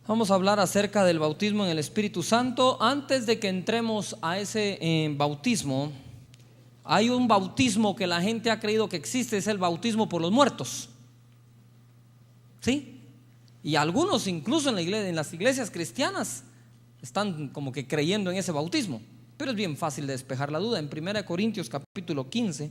Vamos a hablar acerca del bautismo en el Espíritu Santo. Antes de que entremos a ese bautismo, hay un bautismo que la gente ha creído que existe, es el bautismo por los muertos. ¿Sí? Y algunos incluso en las iglesias cristianas están como que creyendo en ese bautismo. Pero es bien fácil de despejar la duda. En 1 Corintios capítulo 15,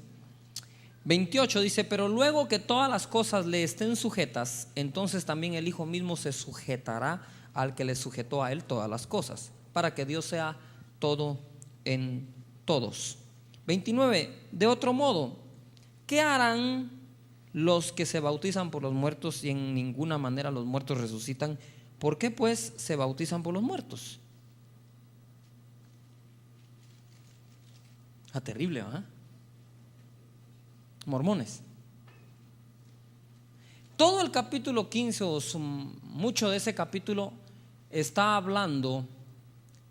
28 dice: pero luego que todas las cosas le estén sujetas, entonces también el Hijo mismo se sujetará al que le sujetó a él todas las cosas, para que Dios sea todo en todos. 29. De otro modo, ¿qué harán los que se bautizan por los muertos si en ninguna manera los muertos resucitan? ¿Por qué pues se bautizan por los muertos? Terrible, ¿verdad? Mormones. Todo el capítulo 15 o mucho de ese capítulo está hablando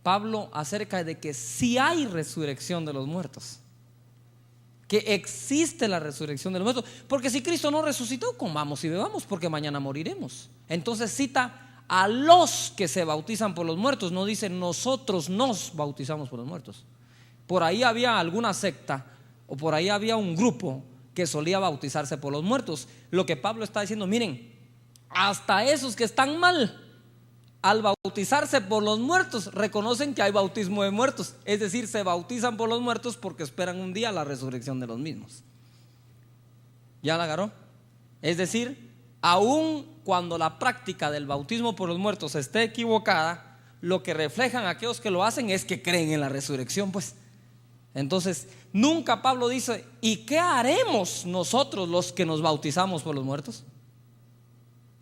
Pablo acerca de que sí hay resurrección de los muertos, que existe la resurrección de los muertos, porque si Cristo no resucitó, comamos y bebamos porque mañana moriremos. Entonces cita a los que se bautizan por los muertos, no dice nosotros nos bautizamos por los muertos. Por ahí había alguna secta o por ahí había un grupo que solía bautizarse por los muertos. Lo que Pablo está diciendo: miren, hasta esos que están mal, al bautizarse por los muertos, reconocen que hay bautismo de muertos. Es decir, se bautizan por los muertos porque esperan un día la resurrección de los mismos. ¿Ya la agarró? Es decir, aun cuando la práctica del bautismo por los muertos esté equivocada, lo que reflejan aquellos que lo hacen es que creen en la resurrección, pues. Entonces, nunca Pablo dice: ¿y qué haremos nosotros los que nos bautizamos por los muertos?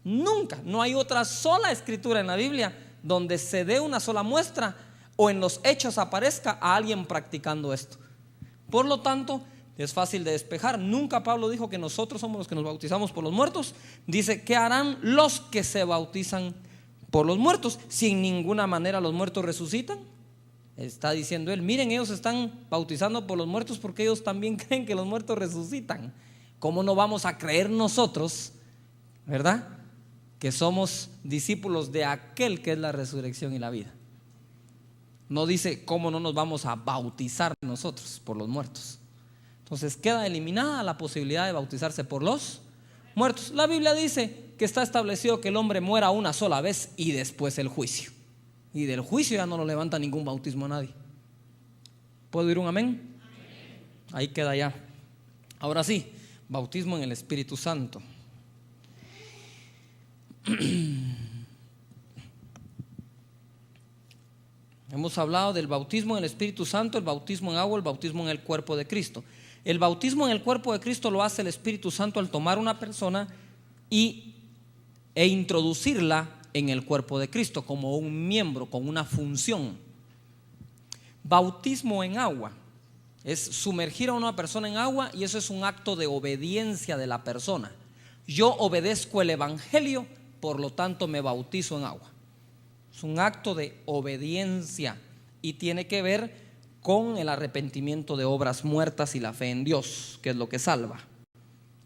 Nunca, no hay otra sola escritura en la Biblia donde se dé una sola muestra o en los hechos aparezca a alguien practicando esto. Por lo tanto, es fácil de despejar. Nunca Pablo dijo que nosotros somos los que nos bautizamos por los muertos. Dice: ¿qué harán los que se bautizan por los muertos si en ninguna manera los muertos resucitan? Está diciendo él: miren, ellos están bautizando por los muertos porque ellos también creen que los muertos resucitan. ¿Cómo no vamos a creer nosotros, verdad, que somos discípulos de aquel que es la resurrección y la vida? No dice cómo no nos vamos a bautizar nosotros por los muertos. Entonces queda eliminada la posibilidad de bautizarse por los muertos. La Biblia dice que está establecido que el hombre muera una sola vez y después el juicio. Y del juicio ya no lo levanta ningún bautismo a nadie. ¿Puedo oír un amén? Ahí queda ya. Ahora sí, bautismo en el Espíritu Santo. Hemos hablado del bautismo en el Espíritu Santo, el bautismo en agua, el bautismo en el cuerpo de Cristo. El bautismo en el cuerpo de Cristo lo hace el Espíritu Santo al tomar una persona e introducirla en el cuerpo de Cristo como un miembro con una función. Bautismo en agua es sumergir a una persona en agua, y eso es un acto de obediencia de la persona. Yo obedezco el evangelio, por lo tanto me bautizo en agua. Es un acto de obediencia y tiene que ver con el arrepentimiento de obras muertas y la fe en Dios, que es lo que salva.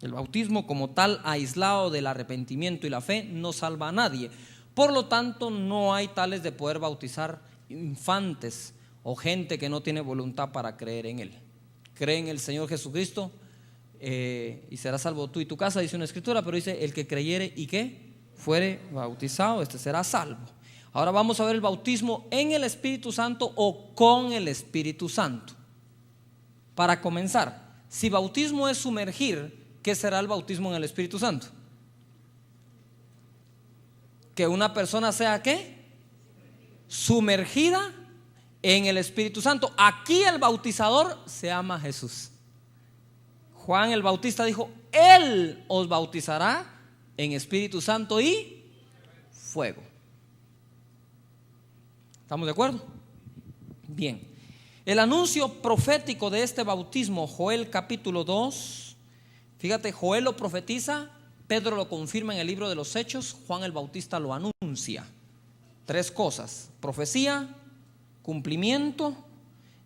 El bautismo como tal, aislado del arrepentimiento y la fe, no salva a nadie. Por lo tanto, no hay tales de poder bautizar infantes o gente que no tiene voluntad para creer en Él. Cree en el Señor Jesucristo y serás salvo tú y tu casa, dice una escritura, pero dice: el que creyere y que fuere bautizado, este será salvo. Ahora vamos a ver el bautismo en el Espíritu Santo o con el Espíritu Santo. Para comenzar, si bautismo es sumergir, ¿qué será el bautismo en el Espíritu Santo? Que una persona sea ¿qué? Sumergida en el Espíritu Santo. Aquí el bautizador se llama Jesús. Juan el Bautista dijo: Él os bautizará en Espíritu Santo y fuego. ¿Estamos de acuerdo? Bien. El anuncio profético de este bautismo, Joel capítulo 2. Fíjate, Joel lo profetiza, Pedro lo confirma en el libro de los Hechos, Juan el Bautista lo anuncia. 3 cosas: profecía, cumplimiento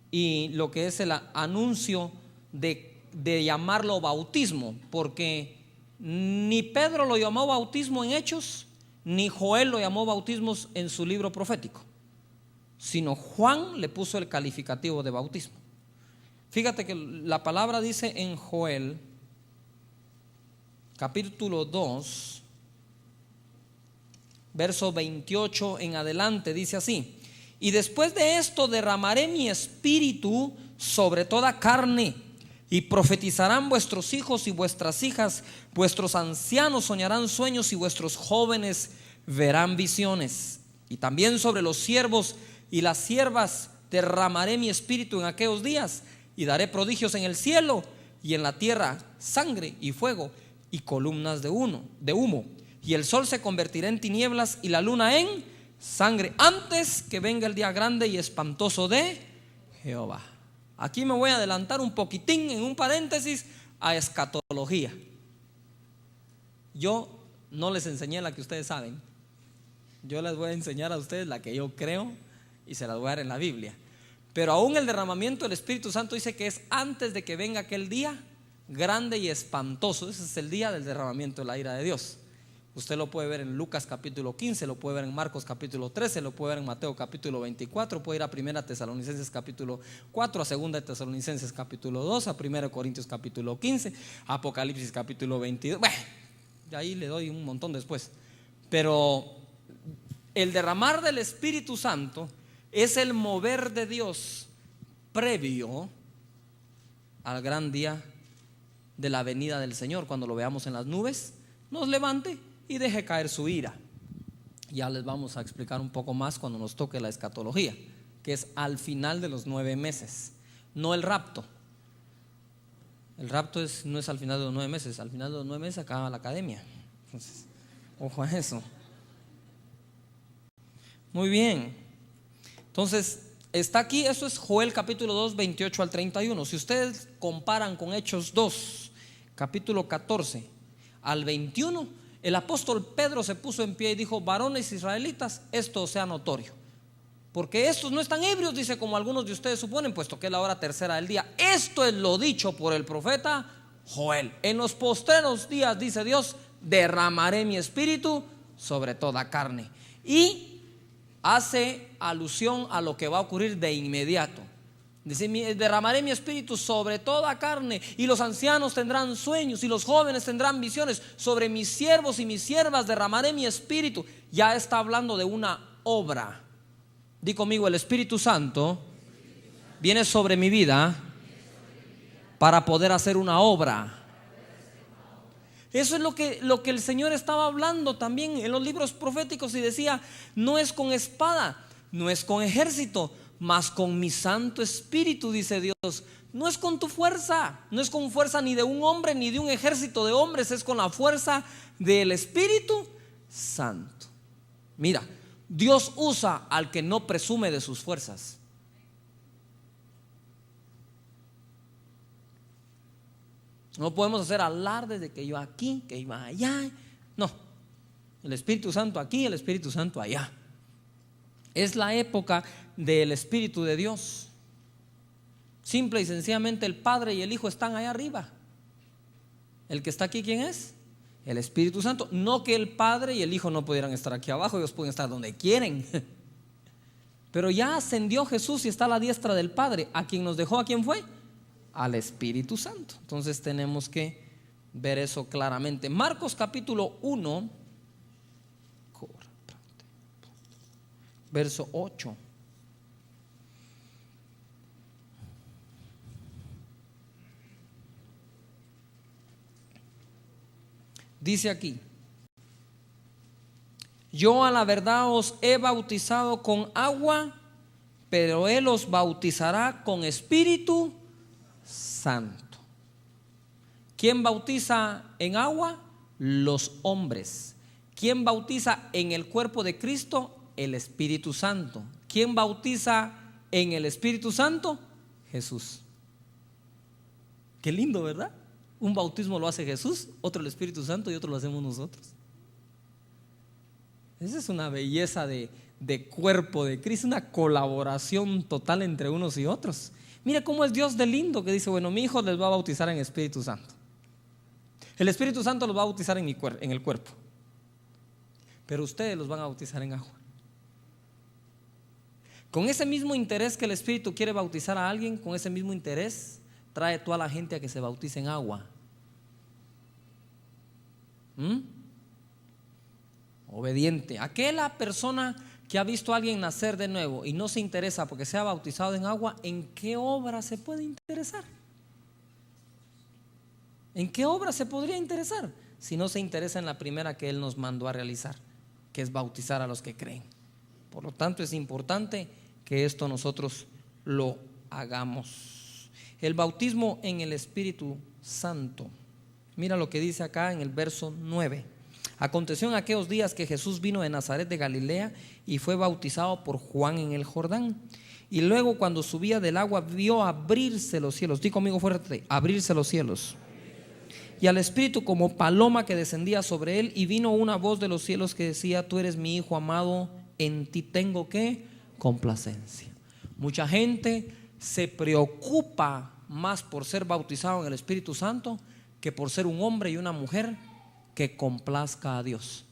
y lo que es el anuncio de llamarlo bautismo, porque ni Pedro lo llamó bautismo en Hechos, ni Joel lo llamó bautismos en su libro profético, sino Juan le puso el calificativo de bautismo. Fíjate que la palabra dice en Joel capítulo 2, verso 28 en adelante, dice así: y después de esto derramaré mi espíritu sobre toda carne, y profetizarán vuestros hijos y vuestras hijas, vuestros ancianos soñarán sueños y vuestros jóvenes verán visiones. Y también sobre los siervos y las siervas derramaré mi espíritu en aquellos días, y daré prodigios en el cielo y en la tierra, sangre y fuego y columnas de humo. Y el sol se convertirá en tinieblas y la luna en sangre, antes que venga el día grande y espantoso de Jehová. Aquí me voy a adelantar un poquitín, en un paréntesis, a escatología. Yo no les enseñé la que ustedes saben. Yo les voy a enseñar a ustedes la que yo creo, y se las voy a dar en la Biblia. Pero aún el derramamiento del Espíritu Santo dice que es antes de que venga aquel día grande y espantoso. Ese es el día del derramamiento de la ira de Dios. Usted lo puede ver en Lucas capítulo 15, lo puede ver en Marcos capítulo 13, lo puede ver en Mateo capítulo 24, puede ir a 1 Tesalonicenses capítulo 4, a 2 Tesalonicenses capítulo 2, a 1 Corintios capítulo 15, Apocalipsis capítulo 22. Bueno, ahí le doy un montón después. Pero el derramar del Espíritu Santo es el mover de Dios previo al gran día de la venida del Señor, cuando lo veamos en las nubes, nos levante y deje caer su ira. Ya les vamos a explicar un poco más cuando nos toque la escatología, que es al final de los 9 meses, no el rapto. El rapto no es al final de los 9 meses, al final de los 9 meses acaba la academia. Entonces, ojo a eso. Muy bien. Entonces, está aquí, eso es Joel capítulo 2, 28 al 31. Si ustedes comparan con Hechos 2, capítulo 14 al 21, el apóstol Pedro se puso en pie y dijo: varones israelitas, esto sea notorio, porque estos no están ebrios, dice, como algunos de ustedes suponen, puesto que es la hora tercera del día. Esto es lo dicho por el profeta Joel: en los postreros días, dice Dios, derramaré mi espíritu sobre toda carne. Y hace alusión a lo que va a ocurrir de inmediato. Dice: derramaré mi espíritu sobre toda carne, y los ancianos tendrán sueños y los jóvenes tendrán visiones. Sobre mis siervos y mis siervas derramaré mi espíritu. Ya está hablando de una obra. Di conmigo: el Espíritu Santo viene sobre mi vida para poder hacer una obra. Eso es lo que el Señor estaba hablando también en los libros proféticos, y decía: no es con espada, no es con ejército, mas con mi Santo Espíritu, dice Dios. No es con tu fuerza, no es con fuerza ni de un hombre ni de un ejército de hombres, es con la fuerza del Espíritu Santo. Mira, Dios usa al que no presume de sus fuerzas. No podemos hacer alarde de que yo aquí, que iba allá. No, el Espíritu Santo aquí, el Espíritu Santo allá. Es la época del Espíritu de Dios. Simple y sencillamente el Padre y el Hijo están allá arriba. El que está aquí, ¿quién es? El Espíritu Santo. No que el Padre y el Hijo no pudieran estar aquí abajo, ellos pueden estar donde quieren. Pero ya ascendió Jesús y está a la diestra del Padre. ¿A quien nos dejó? ¿A quién fue? Al Espíritu Santo. Entonces tenemos que ver eso claramente. Marcos capítulo 1, verso 8. Dice aquí: yo a la verdad os he bautizado con agua, pero Él os bautizará con Espíritu Santo. ¿Quién bautiza en agua? Los hombres. ¿Quién bautiza en el cuerpo de Cristo? El Espíritu Santo. ¿Quién bautiza en el Espíritu Santo? Jesús. Qué lindo, ¿verdad? Un bautismo lo hace Jesús, otro el Espíritu Santo y otro lo hacemos nosotros. Esa es una belleza de cuerpo de Cristo, una colaboración total entre unos y otros. Mira cómo es Dios de lindo, que dice: bueno, mi hijo les va a bautizar en Espíritu Santo. El Espíritu Santo los va a bautizar en el cuerpo. pero ustedes los van a bautizar en agua. Con ese mismo interés que el Espíritu quiere bautizar a alguien, con ese mismo interés trae toda la gente a que se bautice en agua. Obediente. Aquella persona que ha visto a alguien nacer de nuevo y no se interesa porque sea bautizado en agua, ¿en qué obra se puede interesar? ¿En qué obra se podría interesar si no se interesa en la primera que Él nos mandó a realizar, que es bautizar a los que creen? Por lo tanto, es importante que esto nosotros lo hagamos. El bautismo en el Espíritu Santo. Mira lo que dice acá en el verso 9. Aconteció en aquellos días que Jesús vino de Nazaret de Galilea y fue bautizado por Juan en el Jordán. Y luego, cuando subía del agua, vio abrirse los cielos. Di conmigo fuerte: abrirse los cielos. Y al Espíritu como paloma que descendía sobre él, y vino una voz de los cielos que decía: tú eres mi Hijo amado, en ti tengo ¿qué? Complacencia. Mucha gente se preocupa más por ser bautizado en el Espíritu Santo que por ser un hombre y una mujer que complazca a Dios.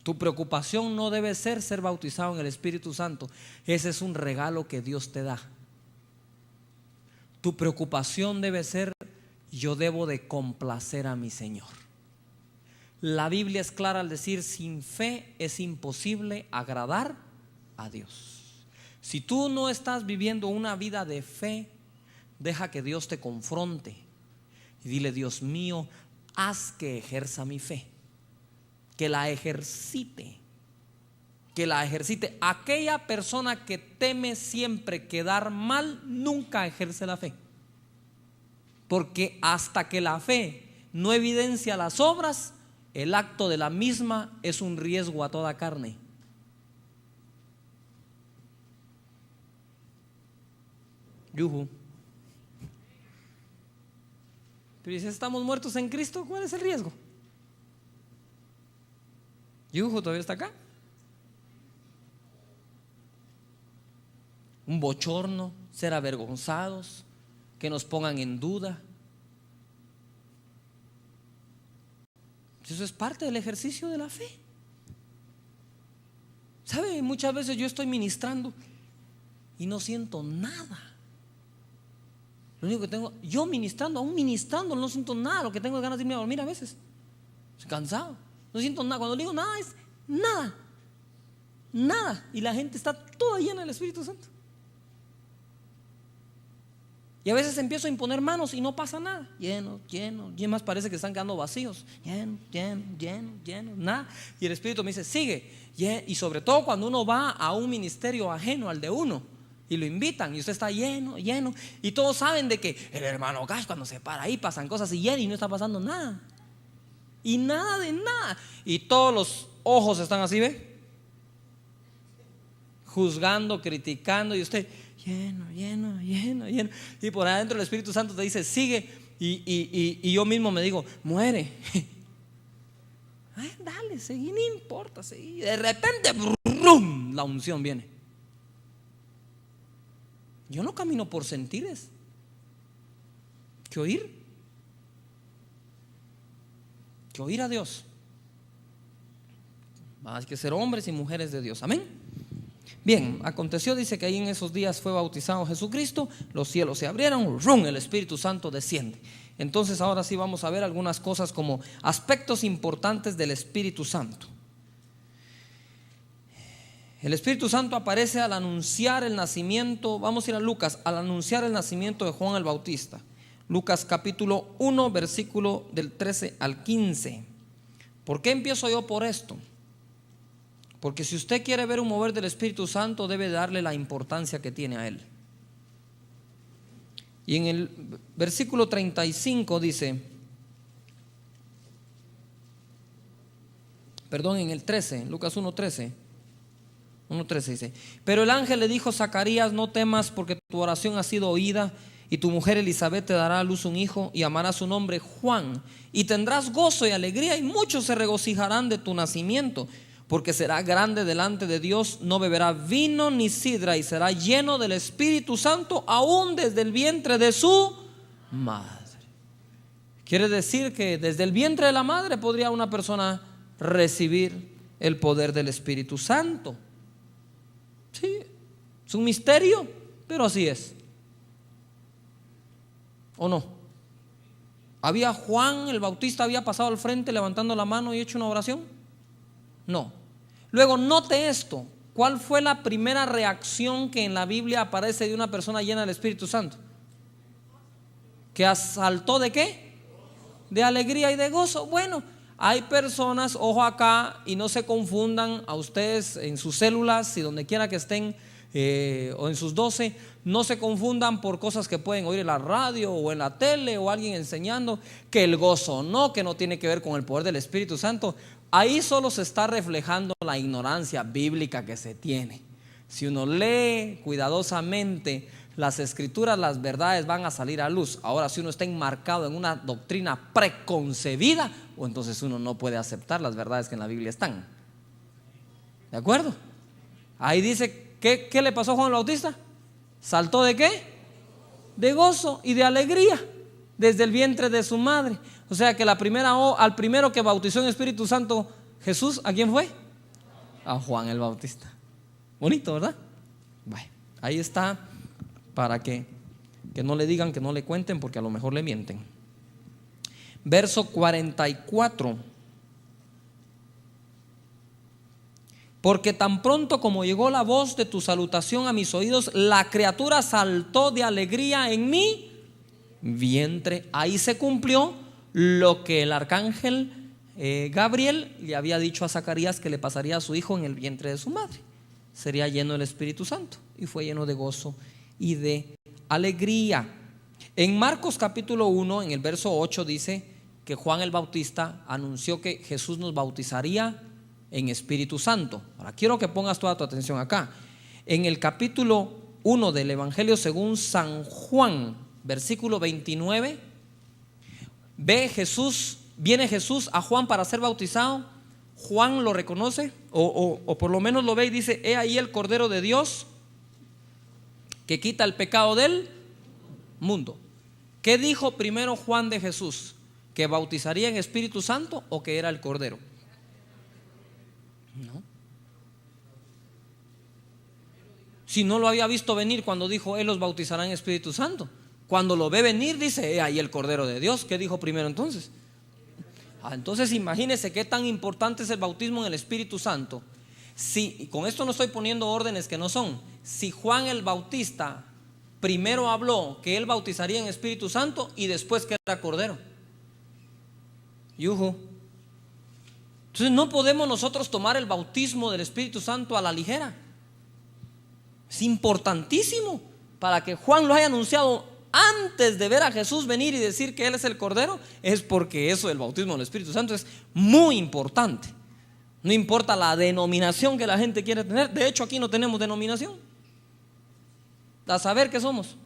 Tu preocupación no debe ser bautizado en el Espíritu Santo. Ese es un regalo que Dios te da. Tu preocupación debe ser: yo debo de complacer a mi Señor. La Biblia es clara al decir: sin fe es imposible agradar a Dios. Si tú no estás viviendo una vida de fe, deja que Dios te confronte y dile: Dios mío, haz que ejerza mi fe, que la ejercite, que la ejercite. Aquella persona que teme siempre quedar mal nunca ejerce la fe, porque hasta que la fe no evidencia las obras, el acto de la misma es un riesgo a toda carne. Yuhu. Pero si estamos muertos en Cristo, ¿cuál es el riesgo? Yuhu todavía está acá. Un bochorno, ser avergonzados, que nos pongan en duda. Eso es parte del ejercicio de la fe. ¿Sabe? Muchas veces yo estoy ministrando y no siento nada. Lo único que tengo, yo ministrando, aún ministrando, no siento nada. Lo que tengo es ganas de irme a dormir a veces. Estoy cansado, no siento nada. Cuando digo nada, es nada. Nada. Y la gente está toda llena del Espíritu Santo. Y a veces empiezo a imponer manos y no pasa nada. Lleno, y más parece que están quedando vacíos. Lleno, nada. Y el Espíritu me dice: sigue. Y sobre todo cuando uno va a un ministerio ajeno al de uno y lo invitan y usted está lleno. Y todos saben de que el hermano Gash, cuando se para ahí, pasan cosas y no está pasando nada. Y nada de nada. Y todos los ojos están así, ¿ve? Juzgando, criticando, y usted lleno. Y por adentro el Espíritu Santo te dice: sigue. Y yo mismo me digo: muere. Dale, seguí, no importa, seguí. De repente, brum, la unción viene. Yo no camino por sentires, que oír a Dios. Hay que ser hombres y mujeres de Dios. Amén. Bien, aconteció, dice, que ahí en esos días fue bautizado Jesucristo, los cielos se abrieron, ¡rum!, el Espíritu Santo desciende. Entonces ahora sí vamos a ver algunas cosas como aspectos importantes del Espíritu Santo. El Espíritu Santo aparece al anunciar el nacimiento. Vamos a ir a Lucas, al anunciar el nacimiento de Juan el Bautista. Lucas capítulo 1, versículo del 13 al 15. ¿Por qué empiezo yo por esto? Porque si usted quiere ver un mover del Espíritu Santo, debe darle la importancia que tiene a él. Y en el versículo 35 dice, en el 13, Lucas 1:13 dice: pero el ángel le dijo: Zacarías, no temas, porque tu oración ha sido oída, y tu mujer Elizabeth te dará a luz un hijo, y llamarás su nombre Juan, y tendrás gozo y alegría, y muchos se regocijarán de tu nacimiento, porque será grande delante de Dios, no beberá vino ni sidra, y será lleno del Espíritu Santo aún desde el vientre de su madre. Quiere decir que desde el vientre de la madre podría una persona recibir el poder del Espíritu Santo. Sí, es un misterio, pero así es. ¿O no? Juan el Bautista había pasado al frente levantando la mano y hecho una oración? No. Luego note esto. ¿Cuál fue la primera reacción que en la Biblia aparece de una persona llena del Espíritu Santo? ¿Que asaltó de qué? De alegría y de gozo. Bueno, hay personas, ojo acá, y no se confundan a ustedes en sus células y donde quiera que estén, o en sus 12, no se confundan por cosas que pueden oír en la radio o en la tele o alguien enseñando que el gozo no, que no tiene que ver con el poder del Espíritu Santo. Ahí solo se está reflejando la ignorancia bíblica que se tiene. Si uno lee cuidadosamente las escrituras, las verdades van a salir a luz. Ahora, si uno está enmarcado en una doctrina preconcebida, o entonces uno no puede aceptar las verdades que en la Biblia están. ¿De acuerdo? Ahí dice, ¿qué le pasó a Juan el Bautista? ¿Saltó de qué? De gozo y de alegría desde el vientre de su madre. O sea que al primero que bautizó en Espíritu Santo Jesús, ¿a quién fue? A Juan el Bautista. Bonito, ¿verdad? Bueno, ahí está, para que no le digan, que no le cuenten, porque a lo mejor le mienten. Verso 44. Porque tan pronto como llegó la voz de tu salutación a mis oídos, la criatura saltó de alegría en mi vientre. Ahí se cumplió lo que el arcángel Gabriel le había dicho a Zacarías que le pasaría a su hijo en el vientre de su madre. Sería lleno del Espíritu Santo, y fue lleno de gozo y de alegría. En Marcos capítulo 1, en el verso 8, dice que Juan el Bautista anunció que Jesús nos bautizaría en Espíritu Santo. Ahora quiero que pongas toda tu atención acá. En el capítulo 1 del Evangelio según San Juan, versículo 29, viene Jesús a Juan para ser bautizado. Juan lo reconoce, o por lo menos lo ve y dice: he ahí el Cordero de Dios que quita el pecado del mundo. ¿Qué dijo primero Juan de Jesús? ¿Que bautizaría en Espíritu Santo o que era el Cordero? No. Si no lo había visto venir cuando dijo Él los bautizará en Espíritu Santo. Cuando lo ve venir dice: ahí el Cordero de Dios. ¿Qué dijo primero entonces? Entonces imagínese qué tan importante es el bautismo en el Espíritu Santo. Y con esto no estoy poniendo órdenes que no son. Si Juan el Bautista primero habló que él bautizaría en Espíritu Santo y después que era Cordero. Yuhu. Entonces no podemos nosotros tomar el bautismo del Espíritu Santo a la ligera. Es importantísimo. Para que Juan lo haya anunciado antes de ver a Jesús venir y decir que Él es el Cordero, es porque eso del bautismo del Espíritu Santo es muy importante. No importa la denominación que la gente quiere tener. De hecho, aquí no tenemos denominación. A saber qué somos.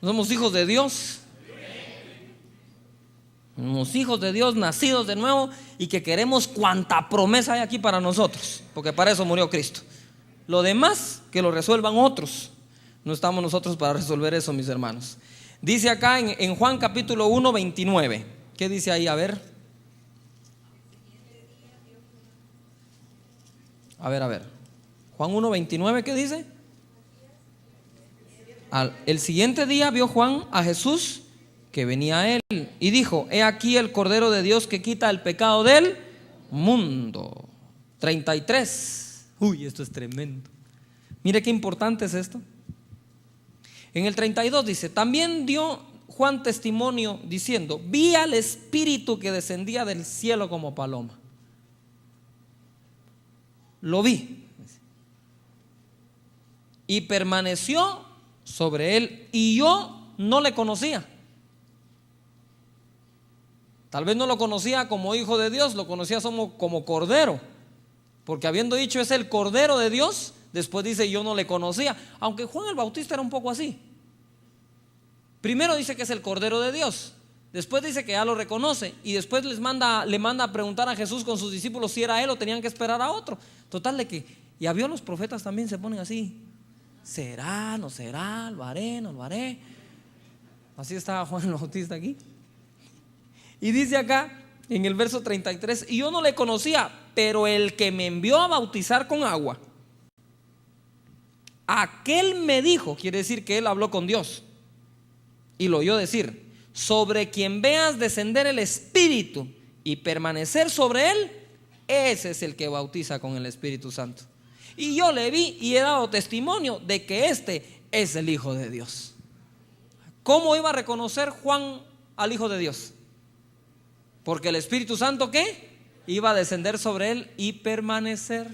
Somos hijos de Dios. Somos hijos de Dios, nacidos de nuevo, y que queremos cuanta promesa hay aquí para nosotros, porque para eso murió Cristo. Lo demás que lo resuelvan otros. No estamos nosotros para resolver eso, mis hermanos. Dice acá en Juan capítulo 1, 29. ¿Qué dice ahí? A ver. Juan 1, 29, ¿qué dice? El siguiente día vio Juan a Jesús que venía a él y dijo: he aquí el Cordero de Dios que quita el pecado del mundo. 33. Uy, esto es tremendo. Mire qué importante es esto. En el 32 dice: también dio Juan testimonio diciendo: vi al Espíritu que descendía del cielo como paloma. Lo vi y permaneció sobre él, y yo no le conocía. Tal vez no lo conocía como hijo de Dios, lo conocía como Cordero, porque habiendo dicho es el Cordero de Dios, después dice yo no le conocía. Aunque Juan el Bautista era un poco así. Primero dice que es el Cordero de Dios, después dice que ya lo reconoce, y después le manda a preguntar a Jesús con sus discípulos si era él o tenían que esperar a otro. Total de que, ya vio, los profetas también se ponen así, ¿Será? ¿No será? ¿Lo haré? ¿No lo haré? Así estaba Juan el Bautista aquí. Y dice acá en el verso 33: y yo no le conocía, pero el que me envió a bautizar con agua, aquel me dijo, quiere decir que él habló con Dios y lo oyó decir: sobre quien veas descender el Espíritu y permanecer sobre él, ese es el que bautiza con el Espíritu Santo. Y yo le vi y he dado testimonio de que este es el Hijo de Dios. ¿Cómo iba a reconocer Juan al Hijo de Dios? Porque el Espíritu Santo, ¿qué? Iba a descender sobre él y permanecer.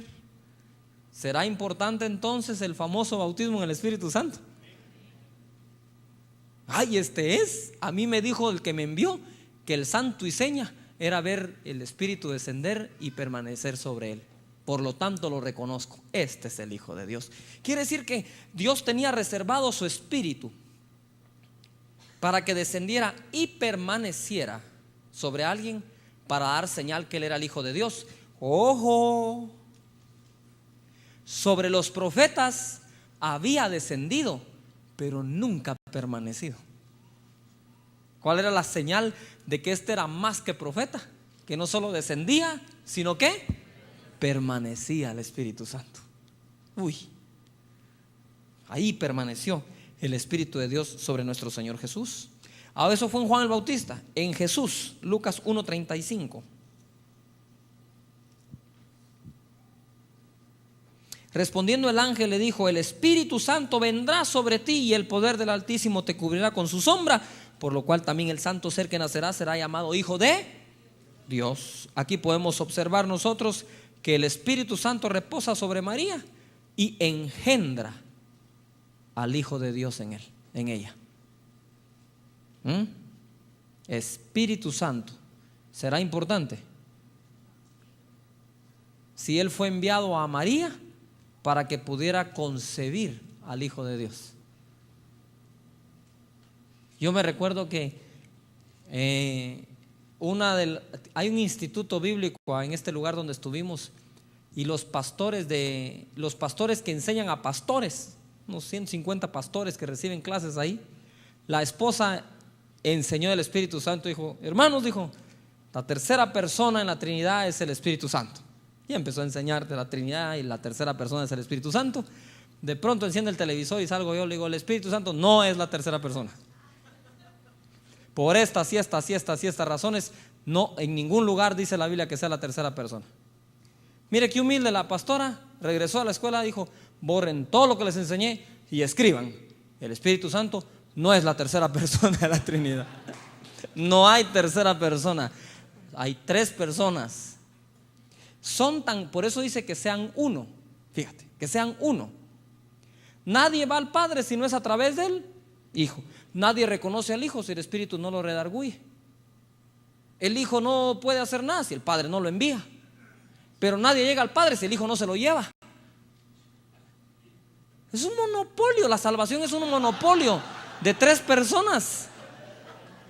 ¿Será importante entonces el famoso bautismo en el Espíritu Santo? Ay, este es. A mí me dijo el que me envió que el santo y seña era ver el Espíritu descender y permanecer sobre él. Por lo tanto lo reconozco. Este es el Hijo de Dios. Quiere decir que Dios tenía reservado su Espíritu para que descendiera y permaneciera sobre alguien, para dar señal que él era el Hijo de Dios. Ojo, sobre los profetas había descendido, pero nunca permanecido. ¿Cuál era la señal de que este era más que profeta? Que no solo descendía, sino que permanecía el Espíritu Santo. Ahí permaneció el Espíritu de Dios sobre nuestro Señor Jesús. Ahora, eso fue en Juan el Bautista. En Jesús, Lucas 1:35. Respondiendo el ángel le dijo: el Espíritu Santo vendrá sobre ti y el poder del Altísimo te cubrirá con su sombra, por lo cual también el santo ser que nacerá será llamado Hijo de Dios. Aquí podemos observar nosotros que el Espíritu Santo reposa sobre María y engendra al Hijo de Dios en ella. Espíritu Santo. ¿Será importante? Si él fue enviado a María para que pudiera concebir al Hijo de Dios. Yo me recuerdo que hay un instituto bíblico en este lugar donde estuvimos, y los pastores que enseñan a pastores, unos 150 pastores que reciben clases ahí, la esposa enseñó el Espíritu Santo. Dijo: hermanos, dijo, la tercera persona en la Trinidad es el Espíritu Santo. Y empezó a enseñarte la Trinidad y la tercera persona es el Espíritu Santo. De pronto enciende el televisor y salgo yo, le digo: el Espíritu Santo no es la tercera persona. Por estas y estas razones, no, en ningún lugar dice la Biblia que sea la tercera persona. Mire qué humilde la pastora. Regresó a la escuela, dijo: borren todo lo que les enseñé y escriban: el Espíritu Santo no es la tercera persona de la Trinidad. No hay tercera persona, hay tres personas. Por eso dice que sean uno. Fíjate, que sean uno. Nadie va al Padre si no es a través del Hijo. Nadie reconoce al Hijo si el Espíritu no lo redarguye. El Hijo no puede hacer nada si el Padre no lo envía. Pero nadie llega al Padre si el Hijo no se lo lleva. Es un monopolio. La salvación es un monopolio de tres personas.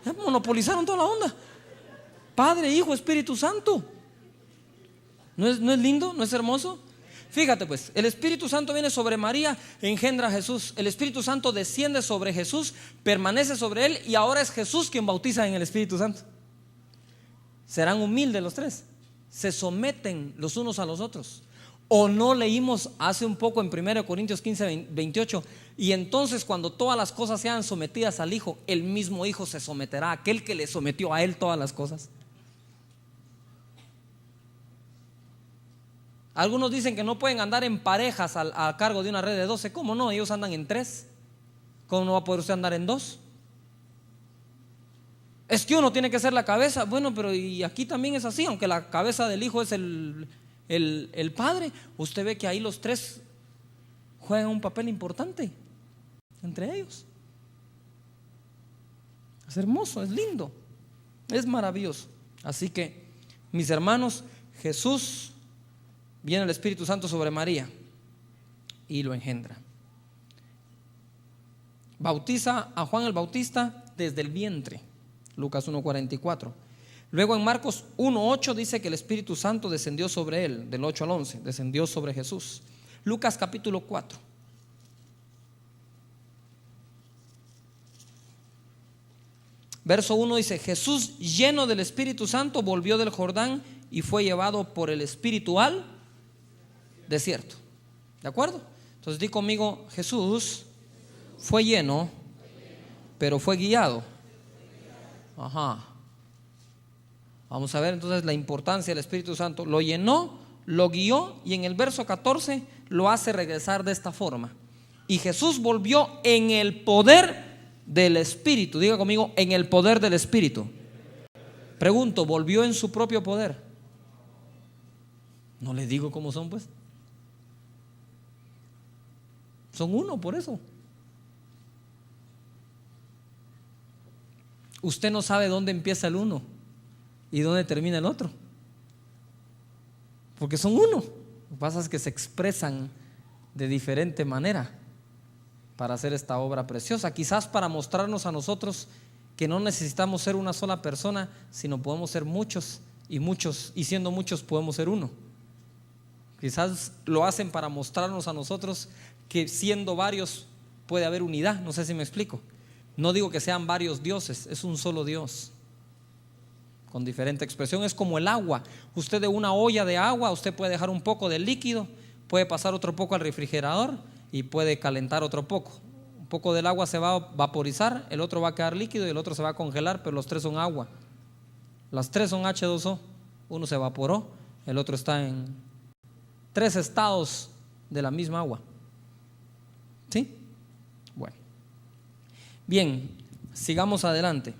Ya monopolizaron toda la onda: Padre, Hijo, Espíritu Santo. ¿No es lindo? ¿No es hermoso? Fíjate pues, el Espíritu Santo viene sobre María, engendra a Jesús. El Espíritu Santo desciende sobre Jesús, permanece sobre él, y ahora es Jesús quien bautiza en el Espíritu Santo. Serán humildes los tres, se someten los unos a los otros. ¿O no leímos hace un poco en 1 Corintios 15:28? Y entonces, cuando todas las cosas sean sometidas al Hijo, el mismo Hijo se someterá a aquel que le sometió a él todas las cosas. Algunos dicen que no pueden andar en parejas a cargo de una red de 12. ¿Cómo no? Ellos andan en 3. ¿Cómo no va a poder usted andar en 2? Es que uno tiene que ser la cabeza. Bueno, pero y aquí también es así. Aunque la cabeza del Hijo es el Padre, usted ve que ahí los tres juegan un papel importante entre ellos. Es hermoso, es lindo, es maravilloso. Así que, mis hermanos, Jesús, viene el Espíritu Santo sobre María y lo engendra. Bautiza a Juan el Bautista desde el vientre, Lucas 1:44. Luego en Marcos 1:8 dice que el Espíritu Santo descendió sobre él, del 8 al 11, descendió sobre Jesús. Lucas capítulo 4. Verso 1 dice: Jesús, lleno del Espíritu Santo, volvió del Jordán y fue llevado por el Espíritu al desierto. ¿De acuerdo? Entonces di conmigo: Jesús fue lleno, pero fue guiado. Ajá. Vamos a ver entonces la importancia del Espíritu Santo. Lo llenó, lo guió, y en el verso 14 lo hace regresar de esta forma: y Jesús volvió en el poder del Espíritu. Diga conmigo: en el poder del Espíritu. Pregunto: ¿volvió en su propio poder? No les digo cómo son, pues. Son uno, por eso. Usted no sabe dónde empieza el uno y dónde termina el otro, porque son uno. Lo que pasa es que se expresan de diferente manera para hacer esta obra preciosa, quizás para mostrarnos a nosotros que no necesitamos ser una sola persona, sino podemos ser muchos, y siendo muchos podemos ser uno. Quizás lo hacen para mostrarnos a nosotros que siendo varios puede haber unidad. No sé si me explico. No digo que sean varios dioses, es un solo Dios con diferente expresión. Es como el agua. Usted, de una olla de agua, usted puede dejar un poco de líquido, puede pasar otro poco al refrigerador y puede calentar otro poco. Un poco del agua se va a vaporizar, el otro va a quedar líquido y el otro se va a congelar, pero los tres son agua. Las tres son H2O. Uno se evaporó, el otro está en 3 estados de la misma agua. ¿Sí? Bueno. Bien, sigamos adelante.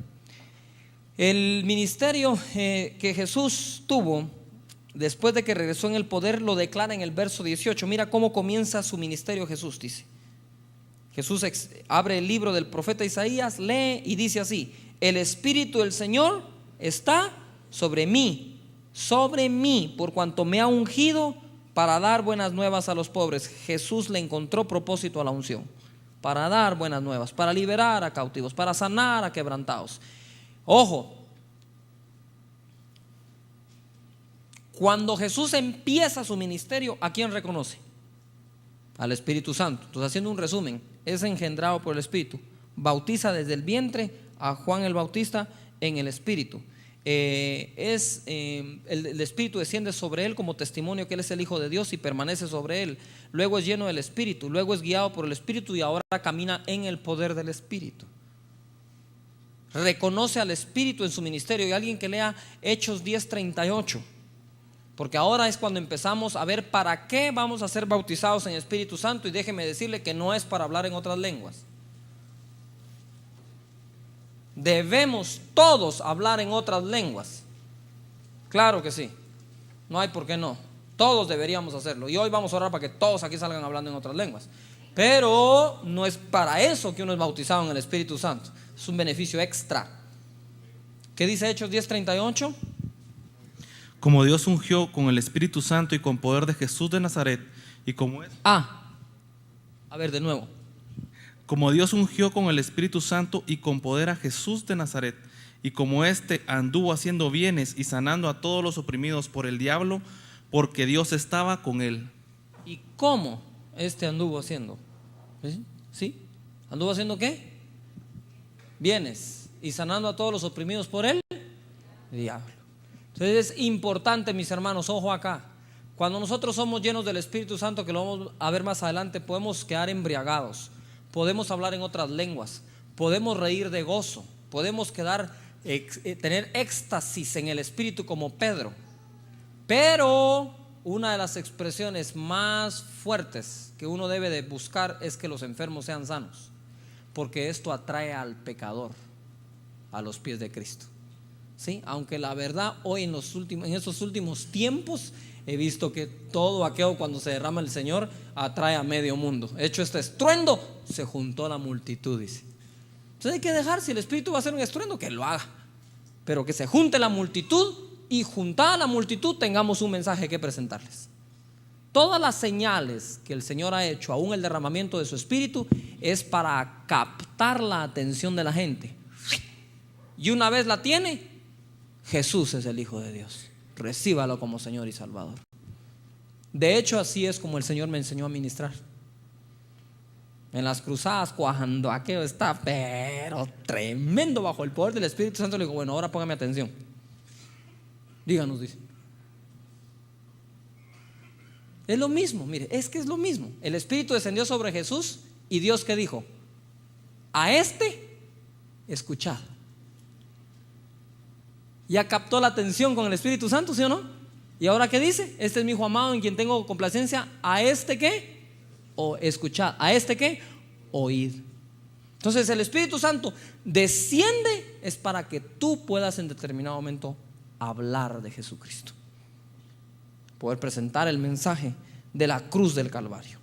El ministerio que Jesús tuvo después de que regresó en el poder lo declara en el verso 18. Mira cómo comienza su ministerio Jesús. Dice: Jesús abre el libro del profeta Isaías, lee y dice así: el Espíritu del Señor está sobre mí, por cuanto me ha ungido para dar buenas nuevas a los pobres. Jesús le encontró propósito a la unción: para dar buenas nuevas, para liberar a cautivos, para sanar a quebrantados. Ojo, cuando Jesús empieza su ministerio, ¿a quién reconoce? Al Espíritu Santo. Entonces, haciendo un resumen, es engendrado por el Espíritu, bautiza desde el vientre a Juan el Bautista en el Espíritu. El Espíritu desciende sobre él como testimonio que él es el Hijo de Dios y permanece sobre él. Luego es lleno del Espíritu, luego es guiado por el Espíritu y ahora camina en el poder del Espíritu. Reconoce al Espíritu en su ministerio. Y alguien que lea Hechos 10:38, porque ahora es cuando empezamos a ver para qué vamos a ser bautizados en el Espíritu Santo. Y déjeme decirle que no es para hablar en otras lenguas. Debemos todos hablar en otras lenguas. Claro que sí, no hay por qué no. Todos deberíamos hacerlo. Y hoy vamos a orar para que todos aquí salgan hablando en otras lenguas. Pero no es para eso que uno es bautizado en el Espíritu Santo. Es un beneficio extra. ¿Qué dice Hechos 10:38? Como Dios ungió con el Espíritu Santo y con poder de Jesús de Nazaret, y como es... A ver de nuevo. Como Dios ungió con el Espíritu Santo y con poder a Jesús de Nazaret, y como éste anduvo haciendo bienes y sanando a todos los oprimidos por el diablo, porque Dios estaba con él. ¿Y cómo este anduvo haciendo? ¿Sí? ¿Anduvo haciendo qué? Bienes y sanando a todos los oprimidos por el diablo. Entonces es importante, mis hermanos, ojo acá. Cuando nosotros somos llenos del Espíritu Santo, que lo vamos a ver más adelante, podemos quedar embriagados, podemos hablar en otras lenguas, podemos reír de gozo, podemos tener éxtasis en el Espíritu como Pedro. Pero una de las expresiones más fuertes que uno debe de buscar es que los enfermos sean sanos, porque esto atrae al pecador a los pies de Cristo. ¿Sí? Aunque la verdad hoy en estos últimos tiempos he visto que todo aquello cuando se derrama el Señor atrae a medio mundo. Hecho este estruendo, se juntó la multitud, dice. Entonces hay que dejar, si el Espíritu va a hacer un estruendo, que lo haga, pero que se junte la multitud, y juntada la multitud tengamos un mensaje que presentarles. Todas las señales que el Señor ha hecho, aún el derramamiento de su Espíritu, es para captar la atención de la gente. Y una vez la tiene, Jesús es el Hijo de Dios, recíbalo como Señor y Salvador. De hecho, así es como el Señor me enseñó a ministrar. En las cruzadas, cuando aquello está, pero tremendo, bajo el poder del Espíritu Santo, le digo, bueno, ahora póngame atención. Díganos, dice. Es lo mismo, mire, es que es lo mismo. El Espíritu descendió sobre Jesús y Dios, ¿qué dijo? A este escuchad. Ya captó la atención con el Espíritu Santo, ¿sí o no? Y ahora, ¿qué dice? Este es mi hijo amado en quien tengo complacencia. A este, ¿qué? O escuchad. A este, ¿qué? Oíd. Entonces el Espíritu Santo desciende es para que tú puedas en determinado momento hablar de Jesucristo, poder presentar el mensaje de la cruz del Calvario.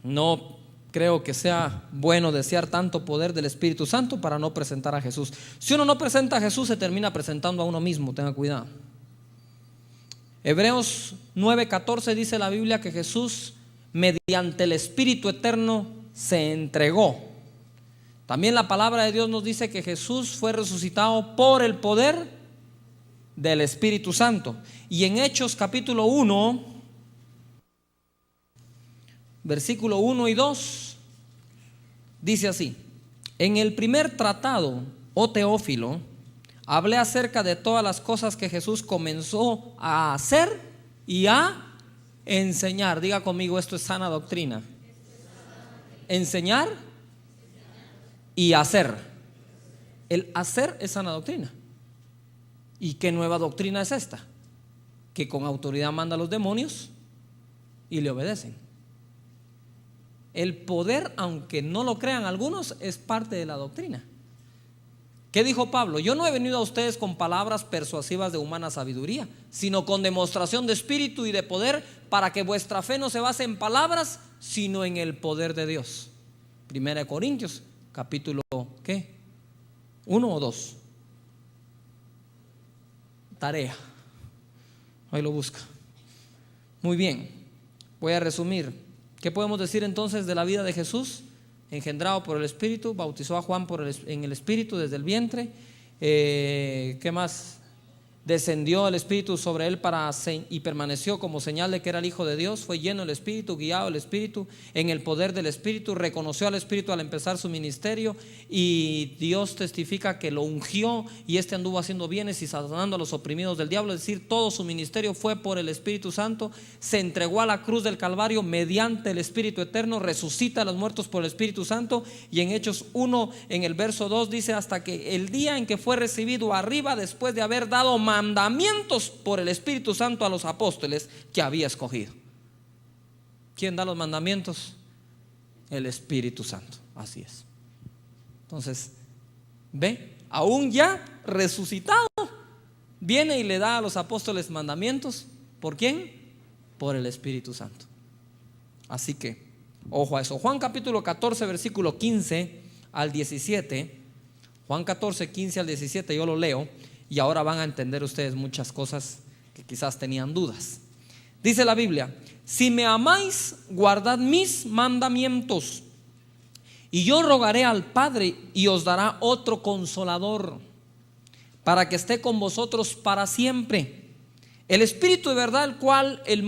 No creo que sea bueno desear tanto poder del Espíritu Santo para no presentar a Jesús. Si uno no presenta a Jesús, se termina presentando a uno mismo. Tenga cuidado. Hebreos 9:14 dice la Biblia que Jesús, mediante el Espíritu eterno, se entregó. También la palabra de Dios nos dice que Jesús fue resucitado por el poder del Espíritu Santo. Y en Hechos capítulo 1, versículo 1 y 2, dice así: en el primer tratado, oh Teófilo, hablé acerca de todas las cosas que Jesús comenzó a hacer y a enseñar. Diga conmigo, esto es sana doctrina. Enseñar y hacer. El hacer es sana doctrina. ¿Y qué nueva doctrina es esta? Que con autoridad manda a los demonios y le obedecen. El poder, aunque no lo crean algunos, es parte de la doctrina. ¿Qué dijo Pablo? Yo no he venido a ustedes con palabras persuasivas de humana sabiduría, sino con demostración de espíritu y de poder, para que vuestra fe no se base en palabras, sino en el poder de Dios. 1 Corintios capítulo ¿qué? 1 o 2. Tarea. Ahí lo busca. Muy bien, voy a resumir. ¿Qué podemos decir entonces de la vida de Jesús? Engendrado por el Espíritu, bautizó a Juan en el Espíritu desde el vientre. ¿Qué más? Descendió el Espíritu sobre él y permaneció como señal de que era el Hijo de Dios. Fue lleno del Espíritu, guiado del Espíritu, en el poder del Espíritu. Reconoció al Espíritu al empezar su ministerio, y Dios testifica que lo ungió, y este anduvo haciendo bienes y sanando a los oprimidos del diablo. Es decir, todo su ministerio fue por el Espíritu Santo. Se entregó a la cruz del Calvario mediante el Espíritu eterno. Resucita a los muertos por el Espíritu Santo. Y en Hechos 1, en el verso 2 dice: hasta que el día en que fue recibido arriba, después de haber dado mandamientos por el Espíritu Santo a los apóstoles que había escogido. ¿Quién da los mandamientos? El Espíritu Santo. Así es. Entonces, ve, aún ya resucitado, viene y le da a los apóstoles mandamientos. ¿Por quién? Por el Espíritu Santo. Así que, ojo a eso. Juan capítulo 14, versículo 15 al 17. Juan 14, 15 al 17, yo lo leo. Y ahora van a entender ustedes muchas cosas que quizás tenían dudas. Dice la Biblia: si me amáis, guardad mis mandamientos, y yo rogaré al Padre y os dará otro consolador, para que esté con vosotros para siempre. El Espíritu de verdad, al cual el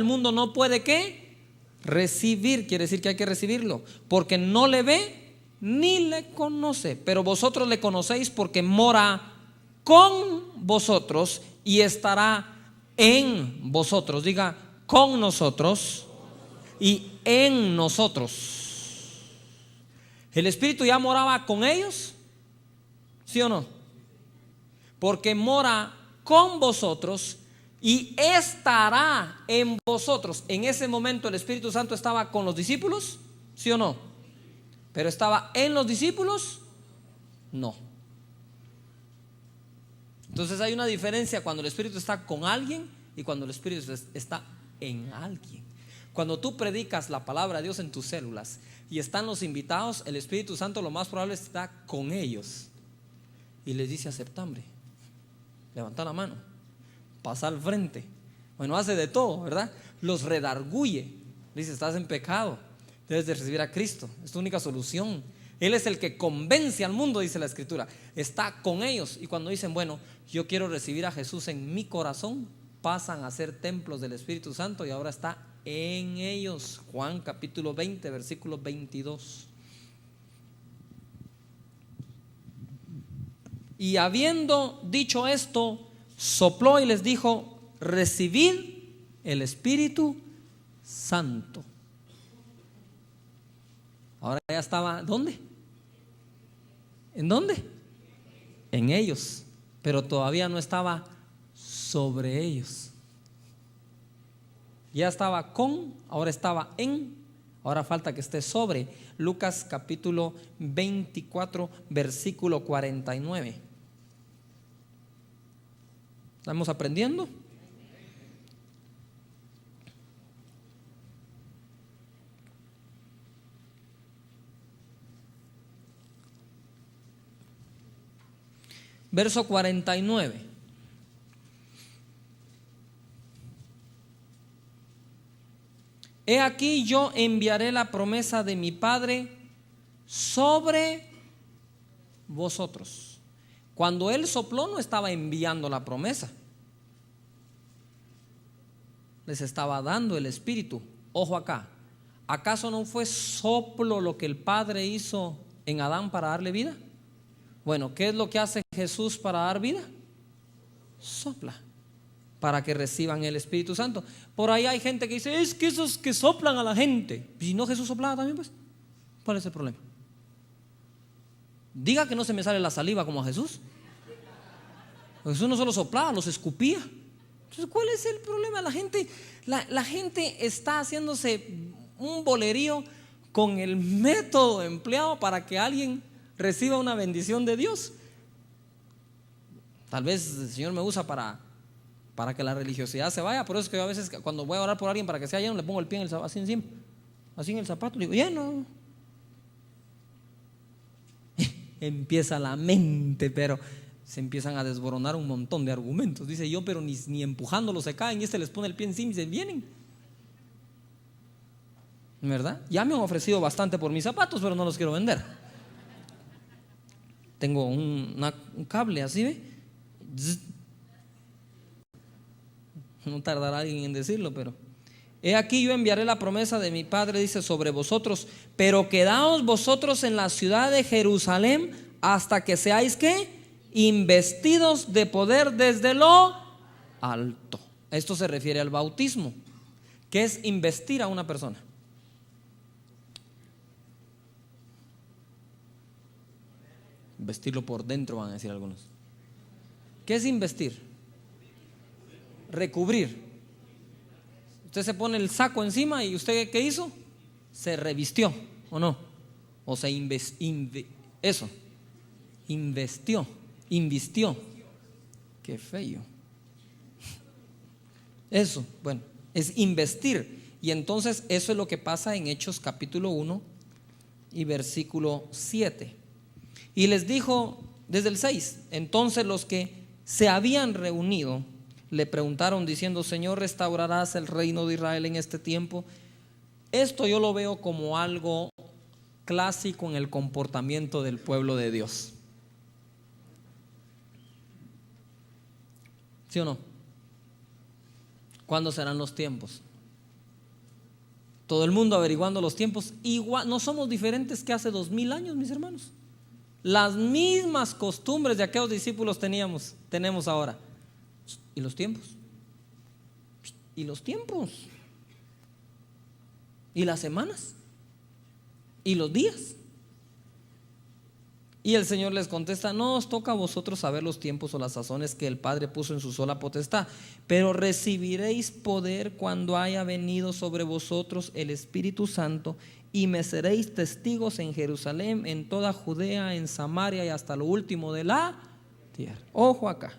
mundo no puede ¿qué? Recibir. Quiere decir que hay que recibirlo, porque no le ve ni le conoce. Pero vosotros le conocéis, porque mora con vosotros y estará en vosotros. Diga, con nosotros y en nosotros. ¿El Espíritu ya moraba con ellos? ¿Sí o no? Porque mora con vosotros y estará en vosotros. En ese momento el Espíritu Santo estaba con los discípulos, ¿sí o no? Pero estaba en los discípulos, no. Entonces hay una diferencia cuando el Espíritu está con alguien y cuando el Espíritu está en alguien. Cuando tú predicas la palabra de Dios en tus células y están los invitados, el Espíritu Santo lo más probable está con ellos y les dice: acepta, hombre, levanta la mano, pasa al frente. Bueno, hace de todo, ¿verdad? Los redarguye, dice: estás en pecado, debes de recibir a Cristo, es tu única solución. Él es el que convence al mundo, dice la Escritura. Está con ellos. Y cuando dicen: bueno, yo quiero recibir a Jesús en mi corazón, pasan a ser templos del Espíritu Santo y ahora está en ellos. Juan capítulo 20, versículo 22. Y habiendo dicho esto, sopló y les dijo: recibid el Espíritu Santo. Ahora ya estaba, ¿dónde? ¿En dónde? En ellos, pero todavía no estaba sobre ellos. Ya estaba con, ahora estaba en, ahora falta que esté sobre. Lucas capítulo 24, versículo 49. ¿Estamos aprendiendo? Verso 49. He aquí yo enviaré la promesa de mi Padre sobre vosotros. Cuando Él sopló no estaba enviando la promesa, les estaba dando el Espíritu. Ojo acá, ¿acaso no fue soplo lo que el Padre hizo en Adán para darle vida? Bueno, ¿qué es lo que hace Jesús para dar vida? Sopla, para que reciban el Espíritu Santo. Por ahí hay gente que dice: es que esos que soplan a la gente. ¿Y no Jesús soplaba también, pues? ¿Cuál es el problema? Diga que no se me sale la saliva como a Jesús. Jesús no solo soplaba, los escupía. Entonces, ¿cuál es el problema? La gente está haciéndose un bolerío con el método empleado para que alguien reciba una bendición de Dios. Tal vez el Señor me usa para que la religiosidad se vaya. Por eso es que yo a veces cuando voy a orar por alguien para que sea lleno, le pongo el pie así encima, así en el zapato, le digo: lleno. Empieza la mente, pero se empiezan a desboronar un montón de argumentos. Dice: yo, pero ni empujándolo se caen, y les pone el pie encima y se vienen. ¿Verdad? Ya me han ofrecido bastante por mis zapatos, pero no los quiero vender. Tengo un cable así, ¿ve? No tardará alguien en decirlo, pero he aquí yo enviaré la promesa de mi Padre, dice, sobre vosotros, pero quedaos vosotros en la ciudad de Jerusalén hasta que seáis, ¿qué? Investidos de poder desde lo alto. Esto se refiere al bautismo, que es investir a una persona. Vestirlo por dentro, van a decir algunos. ¿Qué es investir? Recubrir. Usted se pone el saco encima y usted, ¿qué hizo? Se revistió, ¿o no? O se invistió. Qué feo. Eso, bueno, es investir. Y entonces eso es lo que pasa en Hechos capítulo 1 y versículo 7. Y les dijo desde el 6: entonces los que se habían reunido le preguntaron diciendo: Señor, ¿restaurarás el reino de Israel en este tiempo? Esto yo lo veo como algo clásico en el comportamiento del pueblo de Dios. ¿Sí o no? ¿Cuándo serán los tiempos? Todo el mundo averiguando los tiempos. Igual, no somos diferentes que hace 2000 años, mis hermanos. Las mismas costumbres de aquellos discípulos tenemos ahora. ¿Y los tiempos? ¿Y los tiempos? ¿Y las semanas? ¿Y los días? Y el Señor les contesta: no os toca a vosotros saber los tiempos o las sazones que el Padre puso en su sola potestad, pero recibiréis poder cuando haya venido sobre vosotros el Espíritu Santo, y me seréis testigos en Jerusalén, en toda Judea, en Samaria y hasta lo último de la tierra. Ojo acá.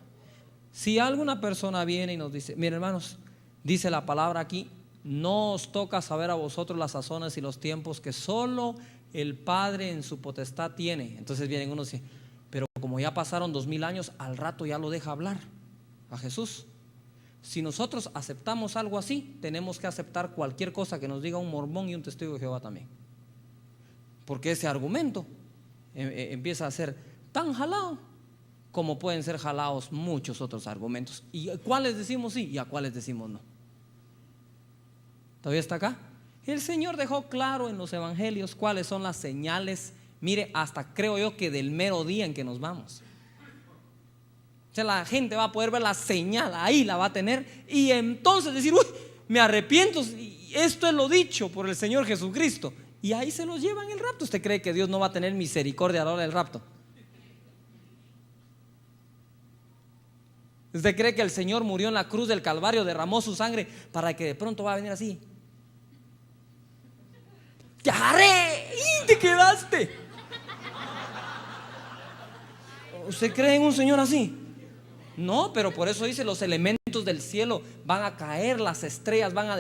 Si alguna persona viene y nos dice: miren, hermanos, dice la palabra aquí, no os toca saber a vosotros las sazones y los tiempos que solo el Padre en su potestad tiene. Entonces vienen unos y dicen: pero como ya pasaron 2000 años, al rato ya lo deja hablar a Jesús. Si nosotros aceptamos algo así, tenemos que aceptar cualquier cosa que nos diga un mormón y un testigo de Jehová también, porque ese argumento empieza a ser tan jalado como pueden ser jalados muchos otros argumentos. ¿Y a cuáles decimos sí y a cuáles decimos no? ¿Todavía está acá? El Señor dejó claro en los evangelios cuáles son las señales. Mire, hasta creo yo que del mero día en que nos vamos. O sea, la gente va a poder ver la señal, ahí la va a tener, y entonces decir: uy, me arrepiento, esto es lo dicho por el Señor Jesucristo. Y ahí se los llevan el rapto. ¿Usted cree que Dios no va a tener misericordia a la hora del rapto? ¿Usted cree que el Señor murió en la cruz del Calvario, derramó su sangre para que de pronto va a venir así? ¡Te agarré! ¡Y te quedaste! ¿Usted cree en un Señor así? No, pero por eso dice: los elementos del cielo van a caer, las estrellas van a...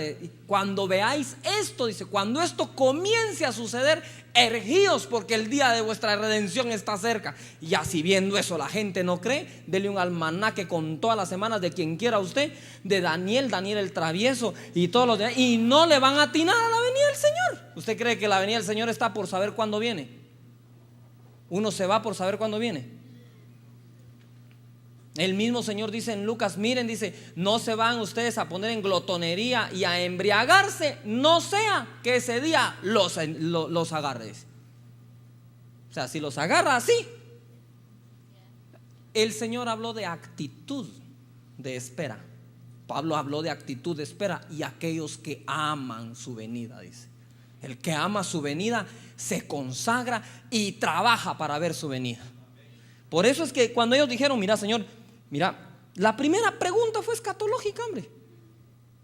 Cuando veáis esto, dice, cuando esto comience a suceder, ergíos, porque el día de vuestra redención está cerca. Y así viendo eso la gente no cree, dele un almanaque con todas las semanas de quien quiera usted, de Daniel el travieso y todos los demás, y no le van a atinar a la venida del Señor. ¿Usted cree que la venida del Señor está por saber cuándo viene? Uno se va por saber cuándo viene. El mismo Señor dice en Lucas: miren, dice, no se van ustedes a poner en glotonería y a embriagarse, no sea que ese día los agarre. O sea, si los agarra así. El Señor habló de actitud de espera. Pablo habló de actitud de espera. Y aquellos que aman su venida, dice. El que ama su venida se consagra y trabaja para ver su venida. Por eso es que cuando ellos dijeron: mira, Señor, mira, la primera pregunta fue escatológica, hombre.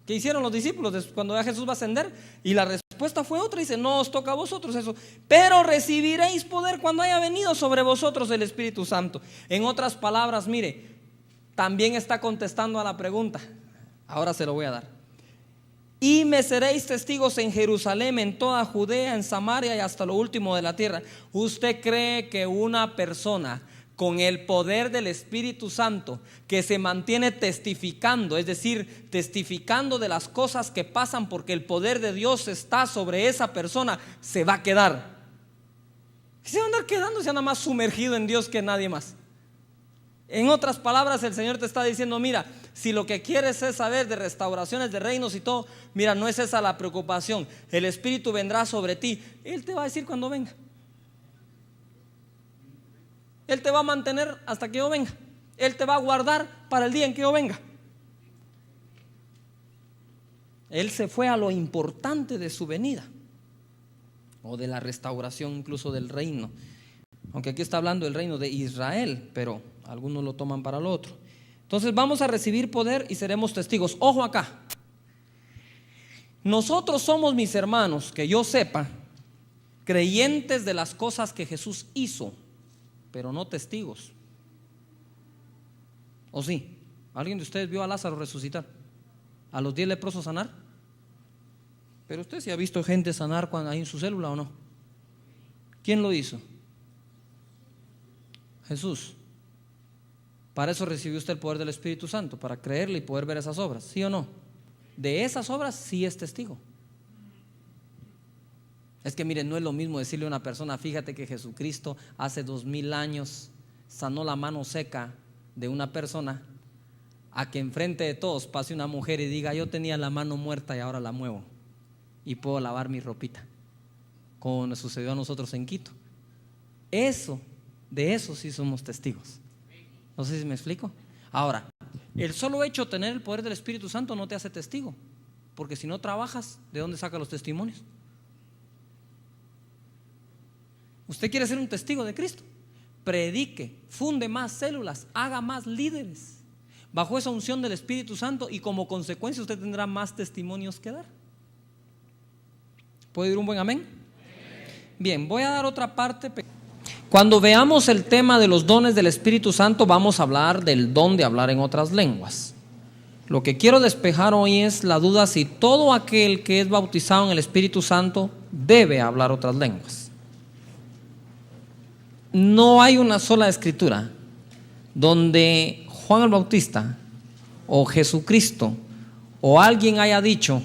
¿Qué hicieron los discípulos cuando ya Jesús va a ascender? Y la respuesta fue otra. Dice: no os toca a vosotros eso, pero recibiréis poder cuando haya venido sobre vosotros el Espíritu Santo. En otras palabras, mire, también está contestando a la pregunta. Ahora se lo voy a dar. Y me seréis testigos en Jerusalén, en toda Judea, en Samaria y hasta lo último de la tierra. ¿Usted cree que una persona con el poder del Espíritu Santo, que se mantiene testificando, es decir, testificando de las cosas que pasan porque el poder de Dios está sobre esa persona, se va a quedar? Se va a andar quedando, se anda más sumergido en Dios que nadie más. En otras palabras, el Señor te está diciendo: mira, si lo que quieres es saber de restauraciones de reinos y todo, mira, no es esa la preocupación. El Espíritu vendrá sobre ti. Él te va a decir cuando venga. Él te va a mantener hasta que yo venga. Él te va a guardar para el día en que yo venga. Él se fue a lo importante de su venida, o de la restauración incluso del reino. Aunque aquí está hablando del reino de Israel, pero algunos lo toman para lo otro. Entonces vamos a recibir poder y seremos testigos. Ojo acá. Nosotros somos, mis hermanos, que yo sepa, creyentes de las cosas que Jesús hizo, pero no testigos. ¿O sí? ¿Alguien de ustedes vio a Lázaro resucitar? ¿A los 10 leprosos sanar? Pero usted sí ha visto gente sanar cuando hay en su célula, ¿o no? ¿Quién lo hizo? Jesús. Para eso recibió usted el poder del Espíritu Santo, para creerle y poder ver esas obras, ¿sí o no? De esas obras sí es testigo. Es que miren, no es lo mismo decirle a una persona: fíjate que Jesucristo hace 2000 años sanó la mano seca de una persona, a que enfrente de todos pase una mujer y diga: yo tenía la mano muerta y ahora la muevo y puedo lavar mi ropita, como nos sucedió a nosotros en Quito. De eso sí somos testigos. No sé si me explico. Ahora, el solo hecho de tener el poder del Espíritu Santo no te hace testigo, porque si no trabajas, ¿de dónde sacas los testimonios? Usted quiere ser un testigo de Cristo, predique, funde más células, haga más líderes bajo esa unción del Espíritu Santo, y como consecuencia usted tendrá más testimonios que dar. ¿Puede ir un buen amén? Bien, voy a dar otra parte. Cuando veamos el tema de los dones del Espíritu Santo, vamos a hablar del don de hablar en otras lenguas. Lo que quiero despejar hoy es la duda si todo aquel que es bautizado en el Espíritu Santo debe hablar otras lenguas. No hay una sola escritura donde Juan el Bautista o Jesucristo o alguien haya dicho,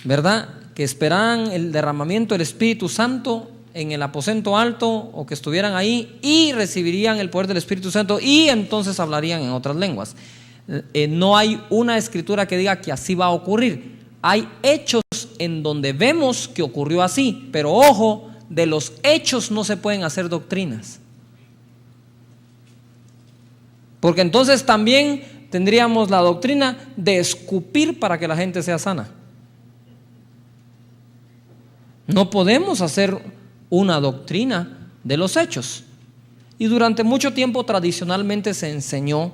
¿verdad?, que esperaran el derramamiento del Espíritu Santo en el aposento alto, o que estuvieran ahí y recibirían el poder del Espíritu Santo y entonces hablarían en otras lenguas. No hay una escritura que diga que así va a ocurrir. Hay hechos en donde vemos que ocurrió así, pero ojo, de los hechos no se pueden hacer doctrinas. Porque entonces también tendríamos la doctrina de escupir para que la gente sea sana. No podemos hacer una doctrina de los hechos. Y durante mucho tiempo tradicionalmente se enseñó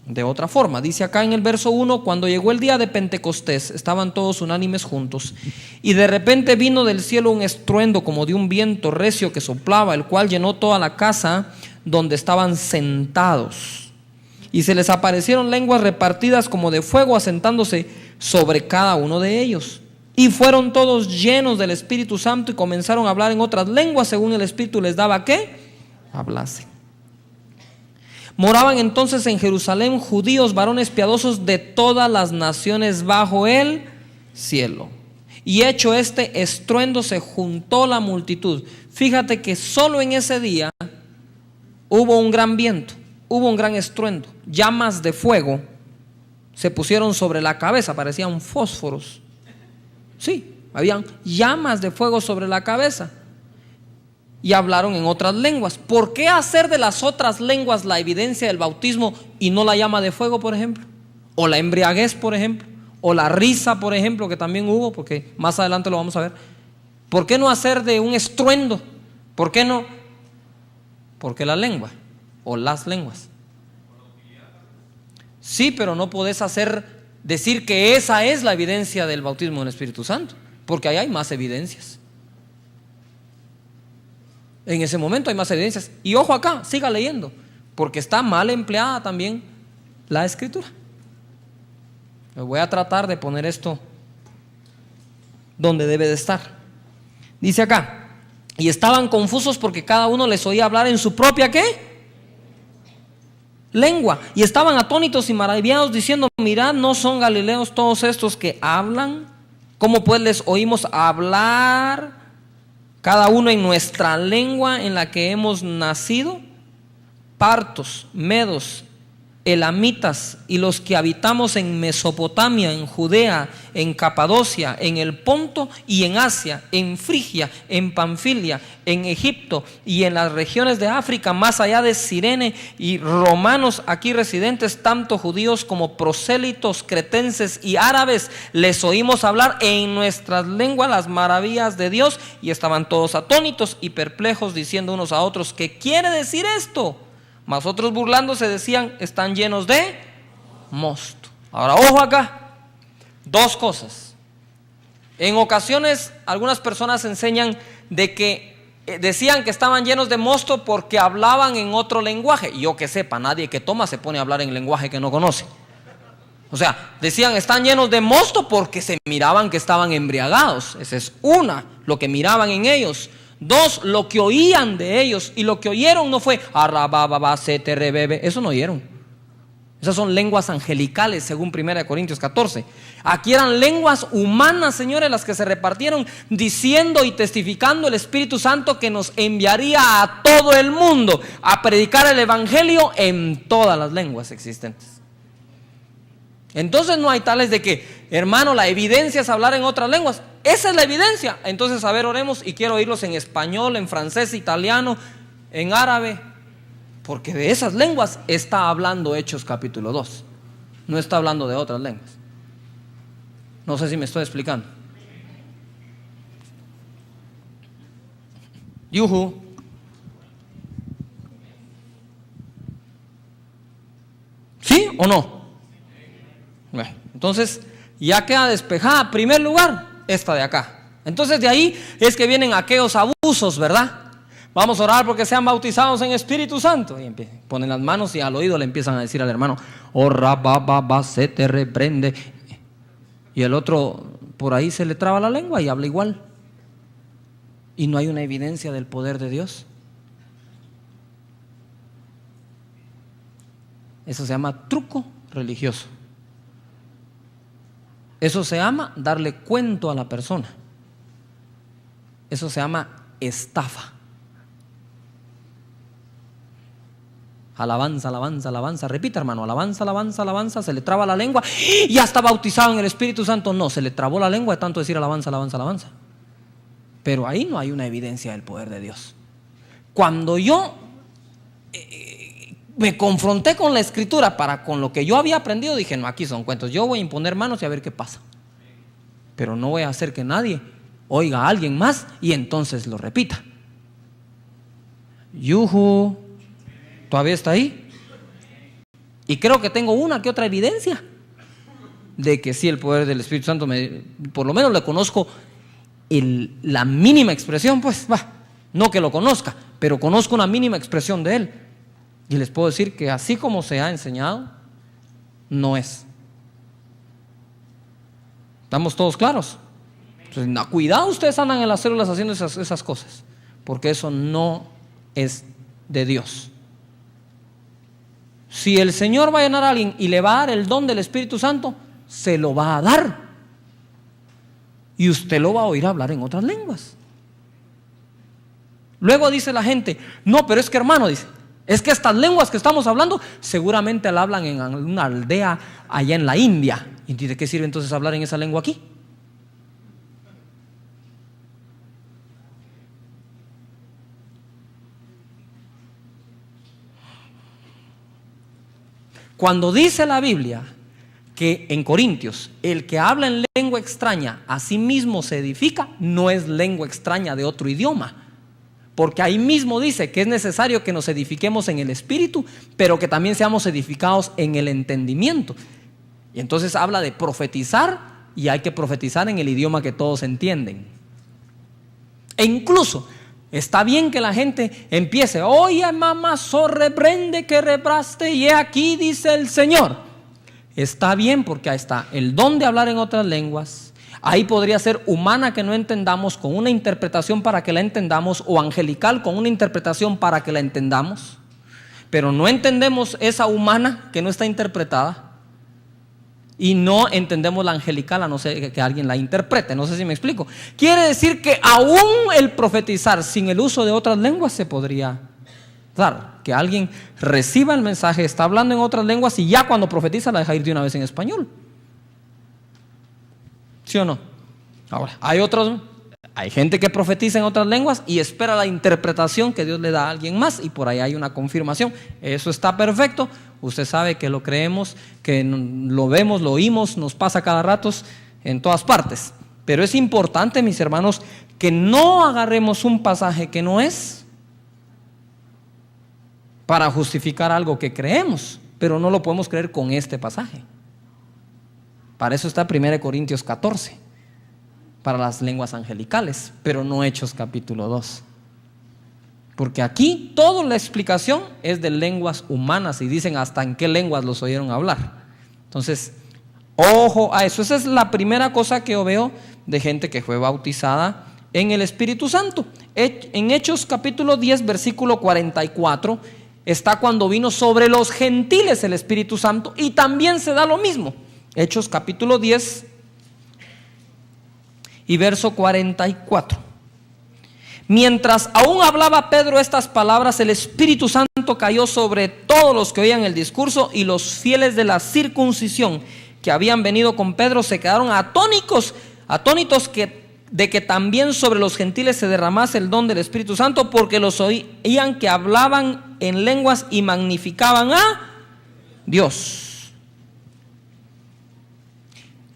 de otra forma. Dice acá en el verso 1: cuando llegó el día de Pentecostés, estaban todos unánimes juntos, y de repente vino del cielo un estruendo como de un viento recio que soplaba, el cual llenó toda la casa donde estaban sentados. Y se les aparecieron lenguas repartidas como de fuego, asentándose sobre cada uno de ellos. Y fueron todos llenos del Espíritu Santo y comenzaron a hablar en otras lenguas según el Espíritu les daba que hablasen. Moraban entonces en Jerusalén judíos, varones piadosos de todas las naciones bajo el cielo. Y hecho este estruendo, se juntó la multitud. Fíjate que solo en ese día hubo un gran viento, hubo un gran estruendo, llamas de fuego se pusieron sobre la cabeza, parecían fósforos. Sí, habían llamas de fuego sobre la cabeza. Y hablaron en otras lenguas. ¿Por qué hacer de las otras lenguas la evidencia del bautismo y no la llama de fuego, por ejemplo? O la embriaguez, por ejemplo. O la risa, por ejemplo, que también hubo, porque más adelante lo vamos a ver. ¿Por qué no hacer de un estruendo? ¿Por qué no? Porque la lengua o las lenguas. Sí, pero no podés decir que esa es la evidencia del bautismo del Espíritu Santo, porque ahí hay más evidencias. En ese momento hay más evidencias. Y ojo acá, siga leyendo, porque está mal empleada también la escritura. Voy a tratar de poner esto donde debe de estar. Dice acá: y estaban confusos porque cada uno les oía hablar en su propia ¿qué? Lengua. Y estaban atónitos y maravillados diciendo: mirad, ¿no son galileos todos estos que hablan? ¿Cómo pues les oímos hablar cada uno en nuestra lengua en la que hemos nacido? Partos, medos, elamitas y los que habitamos en Mesopotamia, en Judea, en Capadocia, en el Ponto y en Asia, en Frigia, en Panfilia, en Egipto y en las regiones de África, más allá de Cirene, y romanos aquí residentes, tanto judíos como prosélitos, cretenses y árabes, les oímos hablar en nuestras lenguas las maravillas de Dios. Y estaban todos atónitos y perplejos, diciendo unos a otros: ¿qué quiere decir esto? Mas otros burlándose decían: están llenos de mosto. Ahora ojo acá, dos cosas. En ocasiones algunas personas enseñan de que decían que estaban llenos de mosto porque hablaban en otro lenguaje. Y yo que sepa, nadie que toma se pone a hablar en lenguaje que no conoce. O sea, decían: están llenos de mosto porque se miraban que estaban embriagados. Esa es una, lo que miraban en ellos. Dos, lo que oían de ellos. Y lo que oyeron no fue arrabababa, seterebebe. Eso no oyeron. Esas son lenguas angelicales según 1 Corintios 14. Aquí eran lenguas humanas, señores, las que se repartieron, diciendo y testificando el Espíritu Santo que nos enviaría a todo el mundo a predicar el Evangelio en todas las lenguas existentes. Entonces no hay tales de que, hermano, la evidencia es hablar en otras lenguas. Esa es la evidencia. Entonces, a ver, oremos, y quiero oírlos en español, en francés, italiano, en árabe, porque de esas lenguas está hablando Hechos capítulo 2. No está hablando de otras lenguas. No sé si me estoy explicando. Yuhu. ¿Sí o no? Bueno, entonces ya queda despejada, en primer lugar, esta de acá. Entonces de ahí es que vienen aquellos abusos, ¿verdad? Vamos a orar porque sean bautizados en Espíritu Santo. Y ponen las manos y al oído le empiezan a decir al hermano: oh, rabababa, se te reprende. Y el otro por ahí se le traba la lengua y habla igual. Y no hay una evidencia del poder de Dios. Eso se llama truco religioso. Eso se llama darle cuento a la persona. Eso se llama estafa. alabanza, alabanza, alabanza. Repita, hermano, alabanza, alabanza, alabanza. Se le traba la lengua y ya está bautizado en el Espíritu Santo. No, se le trabó la lengua de tanto decir alabanza, alabanza, alabanza. Pero ahí no hay una evidencia del poder de Dios. Cuando yo me confronté con la Escritura con lo que yo había aprendido, dije, no, aquí son cuentos. Yo voy a imponer manos y a ver qué pasa. Pero no voy a hacer que nadie oiga a alguien más y entonces lo repita. Yuhu, ¿todavía está ahí? Y creo que tengo una que otra evidencia de que sí, el poder del Espíritu Santo, por lo menos le conozco la mínima expresión, pues, no que lo conozca, pero conozco una mínima expresión de él. Y les puedo decir que así como se ha enseñado, no es. ¿Estamos todos claros? Entonces, no, cuidado, ustedes andan en las células haciendo esas cosas, porque eso no es de Dios. Si el Señor va a llenar a alguien y le va a dar el don del Espíritu Santo, se lo va a dar. Y usted lo va a oír hablar en otras lenguas. Luego dice la gente, no, pero es que, hermano, dice, es que estas lenguas que estamos hablando seguramente la hablan en una aldea allá en la India. ¿Y de qué sirve entonces hablar en esa lengua aquí? Cuando dice la Biblia que en Corintios el que habla en lengua extraña a sí mismo se edifica, no es lengua extraña de otro idioma, porque ahí mismo dice que es necesario que nos edifiquemos en el espíritu, pero que también seamos edificados en el entendimiento. Y entonces habla de profetizar, y hay que profetizar en el idioma que todos entienden. E incluso está bien que la gente empiece, oye mamá, reprende que repraste, y aquí dice el Señor. Está bien, porque ahí está el don de hablar en otras lenguas. Ahí podría ser humana que no entendamos con una interpretación para que la entendamos, o angelical con una interpretación para que la entendamos. Pero no entendemos esa humana que no está interpretada, y no entendemos la angelical a no ser que alguien la interprete. No sé si me explico. Quiere decir que aún el profetizar sin el uso de otras lenguas se podría dar. Que alguien reciba el mensaje, está hablando en otras lenguas y ya cuando profetiza la deja ir de una vez en español. ¿Sí o no? Ahora, hay gente que profetiza en otras lenguas y espera la interpretación que Dios le da a alguien más, y por ahí hay una confirmación. Eso está perfecto. Usted sabe que lo creemos, que lo vemos, lo oímos, nos pasa cada rato en todas partes. Pero es importante, mis hermanos, que no agarremos un pasaje que no es para justificar algo que creemos, pero no lo podemos creer con este pasaje. Para eso está 1 Corintios 14, para las lenguas angelicales, pero no Hechos capítulo 2. Porque aquí toda la explicación es de lenguas humanas, y dicen hasta en qué lenguas los oyeron hablar. Entonces, ojo a eso. Esa es la primera cosa que yo veo de gente que fue bautizada en el Espíritu Santo. En Hechos capítulo 10, versículo 44, está cuando vino sobre los gentiles el Espíritu Santo, y también se da lo mismo. Hechos capítulo 10 y verso 44. Mientras aún hablaba Pedro estas palabras, el Espíritu Santo cayó sobre todos los que oían el discurso, y los fieles de la circuncisión que habían venido con Pedro se quedaron atónitos de que también sobre los gentiles se derramase el don del Espíritu Santo, porque los oían que hablaban en lenguas y magnificaban a Dios.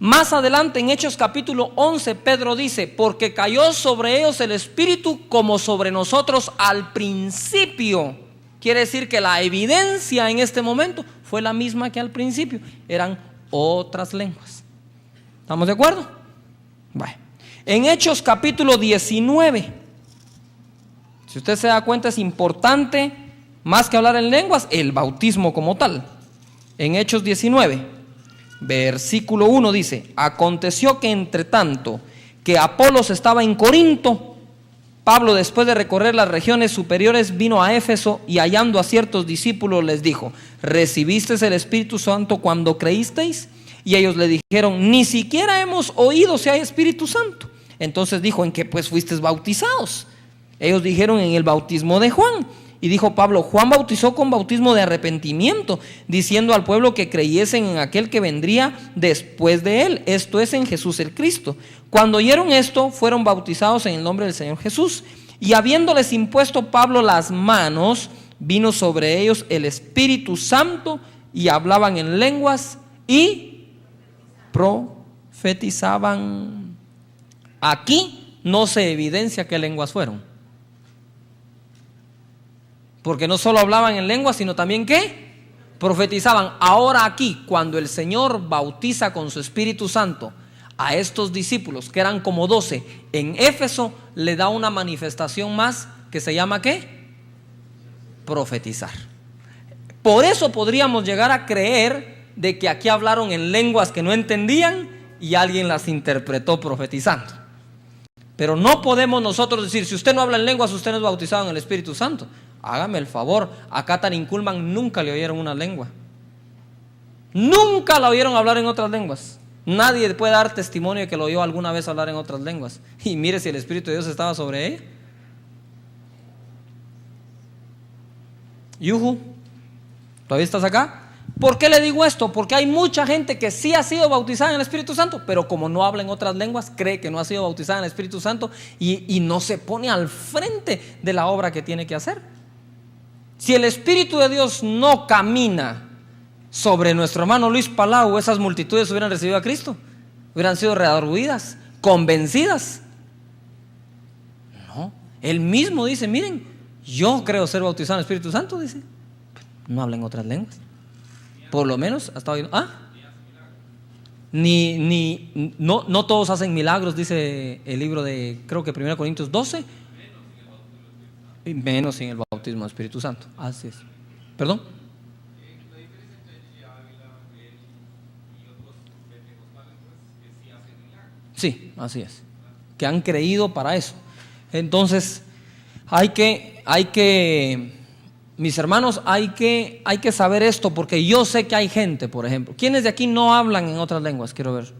Más adelante en Hechos capítulo 11, Pedro dice, porque cayó sobre ellos el Espíritu como sobre nosotros al principio. Quiere decir que la evidencia en este momento fue la misma que al principio, eran otras lenguas. ¿Estamos de acuerdo? Bueno, en Hechos capítulo 19, si usted se da cuenta, es importante, más que hablar en lenguas, el bautismo como tal. En Hechos 19, versículo 1 dice, aconteció que entre tanto que Apolos estaba en Corinto, Pablo, después de recorrer las regiones superiores, vino a Éfeso, y hallando a ciertos discípulos les dijo, ¿recibisteis el Espíritu Santo cuando creísteis? Y ellos le dijeron, ni siquiera hemos oído si hay Espíritu Santo. Entonces dijo, ¿en qué pues fuisteis bautizados? Ellos dijeron, en el bautismo de Juan. Y dijo Pablo: Juan bautizó con bautismo de arrepentimiento, diciendo al pueblo que creyesen en aquel que vendría después de él, esto es, en Jesús el Cristo. Cuando oyeron esto, fueron bautizados en el nombre del Señor Jesús. Y habiéndoles impuesto Pablo las manos, vino sobre ellos el Espíritu Santo, y hablaban en lenguas y profetizaban. Aquí no se evidencia qué lenguas fueron, porque no solo hablaban en lenguas, sino también ¿qué? Profetizaban. Ahora aquí, cuando el Señor bautiza con su Espíritu Santo a estos discípulos, que eran como 12, en Éfeso, le da una manifestación más que se llama ¿qué? Profetizar. Por eso podríamos llegar a creer de que aquí hablaron en lenguas que no entendían y alguien las interpretó profetizando. Pero no podemos nosotros decir: si usted no habla en lenguas, usted no es bautizado en el Espíritu Santo. Hágame el favor, a Katharine Kuhlman nunca le oyeron una lengua, nunca la oyeron hablar en otras lenguas. Nadie puede dar testimonio de que lo oyó alguna vez hablar en otras lenguas. Y mire si el Espíritu de Dios estaba sobre ella. Yuhu, ¿todavía estás acá? ¿Por qué le digo esto? Porque hay mucha gente que sí ha sido bautizada en el Espíritu Santo, pero como no habla en otras lenguas, cree que no ha sido bautizada en el Espíritu Santo y no se pone al frente de la obra que tiene que hacer. Si el Espíritu de Dios no camina sobre nuestro hermano Luis Palau, esas multitudes hubieran recibido a Cristo, hubieran sido redarguidas, convencidas. No, él mismo dice: miren, yo creo ser bautizado en el Espíritu Santo, dice. No habla en otras lenguas. Por lo menos hasta hoy. No todos hacen milagros, dice el libro de, creo que 1 Corintios 12. Menos sin el bautismo del Espíritu Santo. Así es. ¿Perdón? Sí, así es. Que han creído para eso. Entonces, mis hermanos, hay que saber esto, porque yo sé que hay gente, por ejemplo. ¿Quiénes de aquí no hablan en otras lenguas? Quiero ver.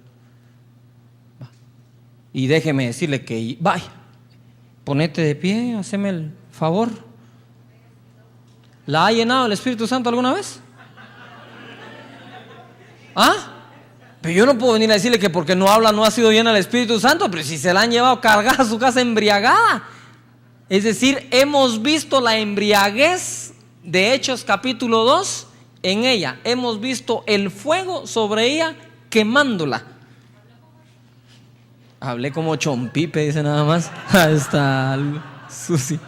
Y déjeme decirle que, vaya, ponete de pie, haceme el favor. ¿La ha llenado el Espíritu Santo alguna vez? Pero yo no puedo venir a decirle que porque no habla no ha sido llena el Espíritu Santo, pero si se la han llevado cargada a su casa embriagada. Es decir, hemos visto la embriaguez de Hechos capítulo 2 en ella. Hemos visto el fuego sobre ella quemándola. Hablé como chompipe, dice nada más. Ahí está Susi.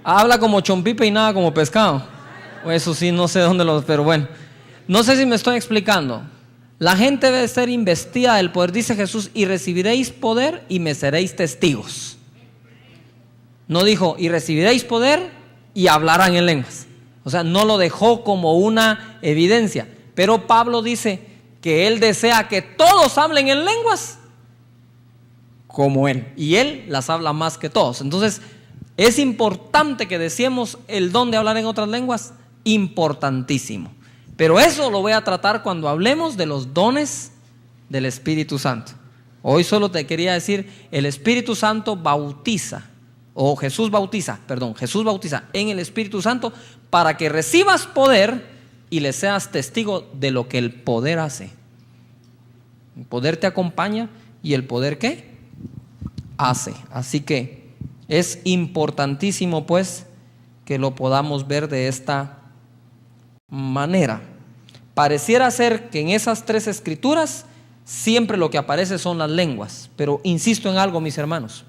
Habla como chompipe y nada como pescado. Eso sí, no sé dónde pero bueno. No sé si me estoy explicando. La gente debe ser investida del poder, dice Jesús: y recibiréis poder y me seréis testigos. No dijo: y recibiréis poder y hablarán en lenguas. O sea, no lo dejó como una evidencia. Pero Pablo dice que él desea que todos hablen en lenguas como él, y él las habla más que todos. Entonces, es importante que deseemos el don de hablar en otras lenguas, importantísimo. Pero eso lo voy a tratar cuando hablemos de los dones del Espíritu Santo. Hoy solo te quería decir: el Espíritu Santo bautiza, o Jesús bautiza en el Espíritu Santo para que recibas poder y le seas testigo de lo que el poder hace. El poder te acompaña y el poder ¿qué? Hace. Así que es importantísimo pues que lo podamos ver de esta manera. Pareciera ser que en esas tres escrituras siempre lo que aparece son las lenguas, pero insisto en algo, mis hermanos.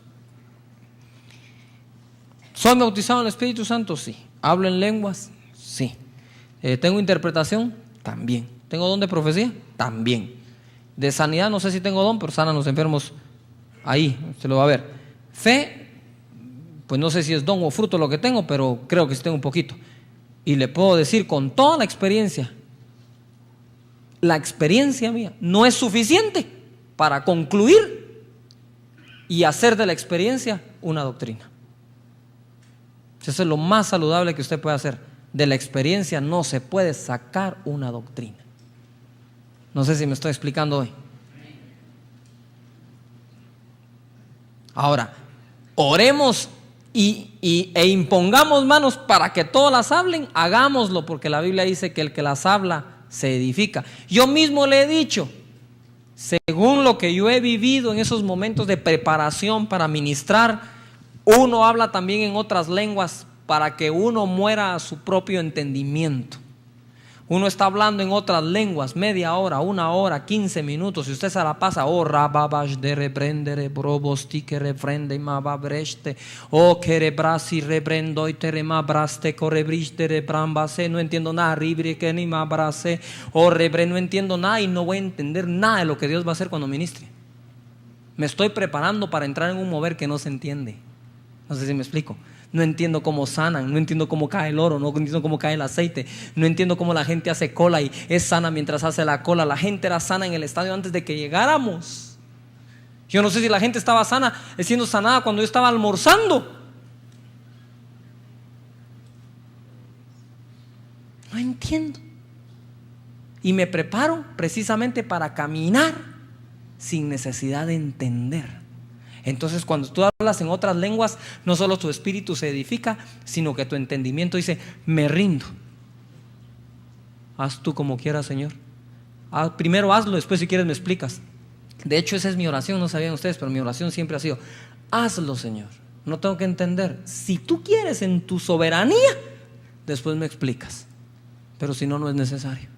¿Soy bautizado en el Espíritu Santo? Sí. ¿Hablo en lenguas? Sí. ¿Tengo interpretación? También. ¿Tengo don de profecía? También. De sanidad no sé si tengo don, pero sanan los enfermos. Ahí se lo va a ver. Fe, pues no sé si es don o fruto lo que tengo, pero creo que sí tengo un poquito. Y le puedo decir con toda la experiencia mía no es suficiente para concluir y hacer de la experiencia una doctrina. Eso es lo más saludable que usted puede hacer. De la experiencia no se puede sacar una doctrina. No sé si me estoy explicando hoy. Ahora, oremos e impongamos manos para que todas las hablen, hagámoslo, porque la Biblia dice que el que las habla se edifica. Yo mismo le he dicho, según lo que yo he vivido en esos momentos de preparación para ministrar, uno habla también en otras lenguas para que uno muera a su propio entendimiento. Uno está hablando en otras lenguas media hora, 1 hora, 15 minutos. Si usted se la pasa, oh rababash de reprendere, brobosti que refrende mababreste, oh que rebrasi reprendo y teremabraste, correbriste rebrambase, no entiendo nada, ribre que ni mabrase, oh rebre, no entiendo nada y no voy a entender nada de lo que Dios va a hacer cuando ministre. Me estoy preparando para entrar en un mover que no se entiende. No sé si me explico. No entiendo cómo sanan, no entiendo cómo cae el oro, no entiendo cómo cae el aceite, no entiendo cómo la gente hace cola y es sana mientras hace la cola. La gente era sana en el estadio antes de que llegáramos. Yo no sé si la gente estaba sana, siendo sanada cuando yo estaba almorzando. No entiendo. Y me preparo precisamente para caminar sin necesidad de entender. Entonces cuando tú hablas en otras lenguas, no solo tu espíritu se edifica, sino que tu entendimiento dice, me rindo. Haz tú como quieras, Señor. Primero hazlo, después si quieres me explicas. De hecho esa es mi oración, no sabían ustedes, pero mi oración siempre ha sido, hazlo, Señor. No tengo que entender. Si tú quieres en tu soberanía, después me explicas. Pero si no, no es necesario.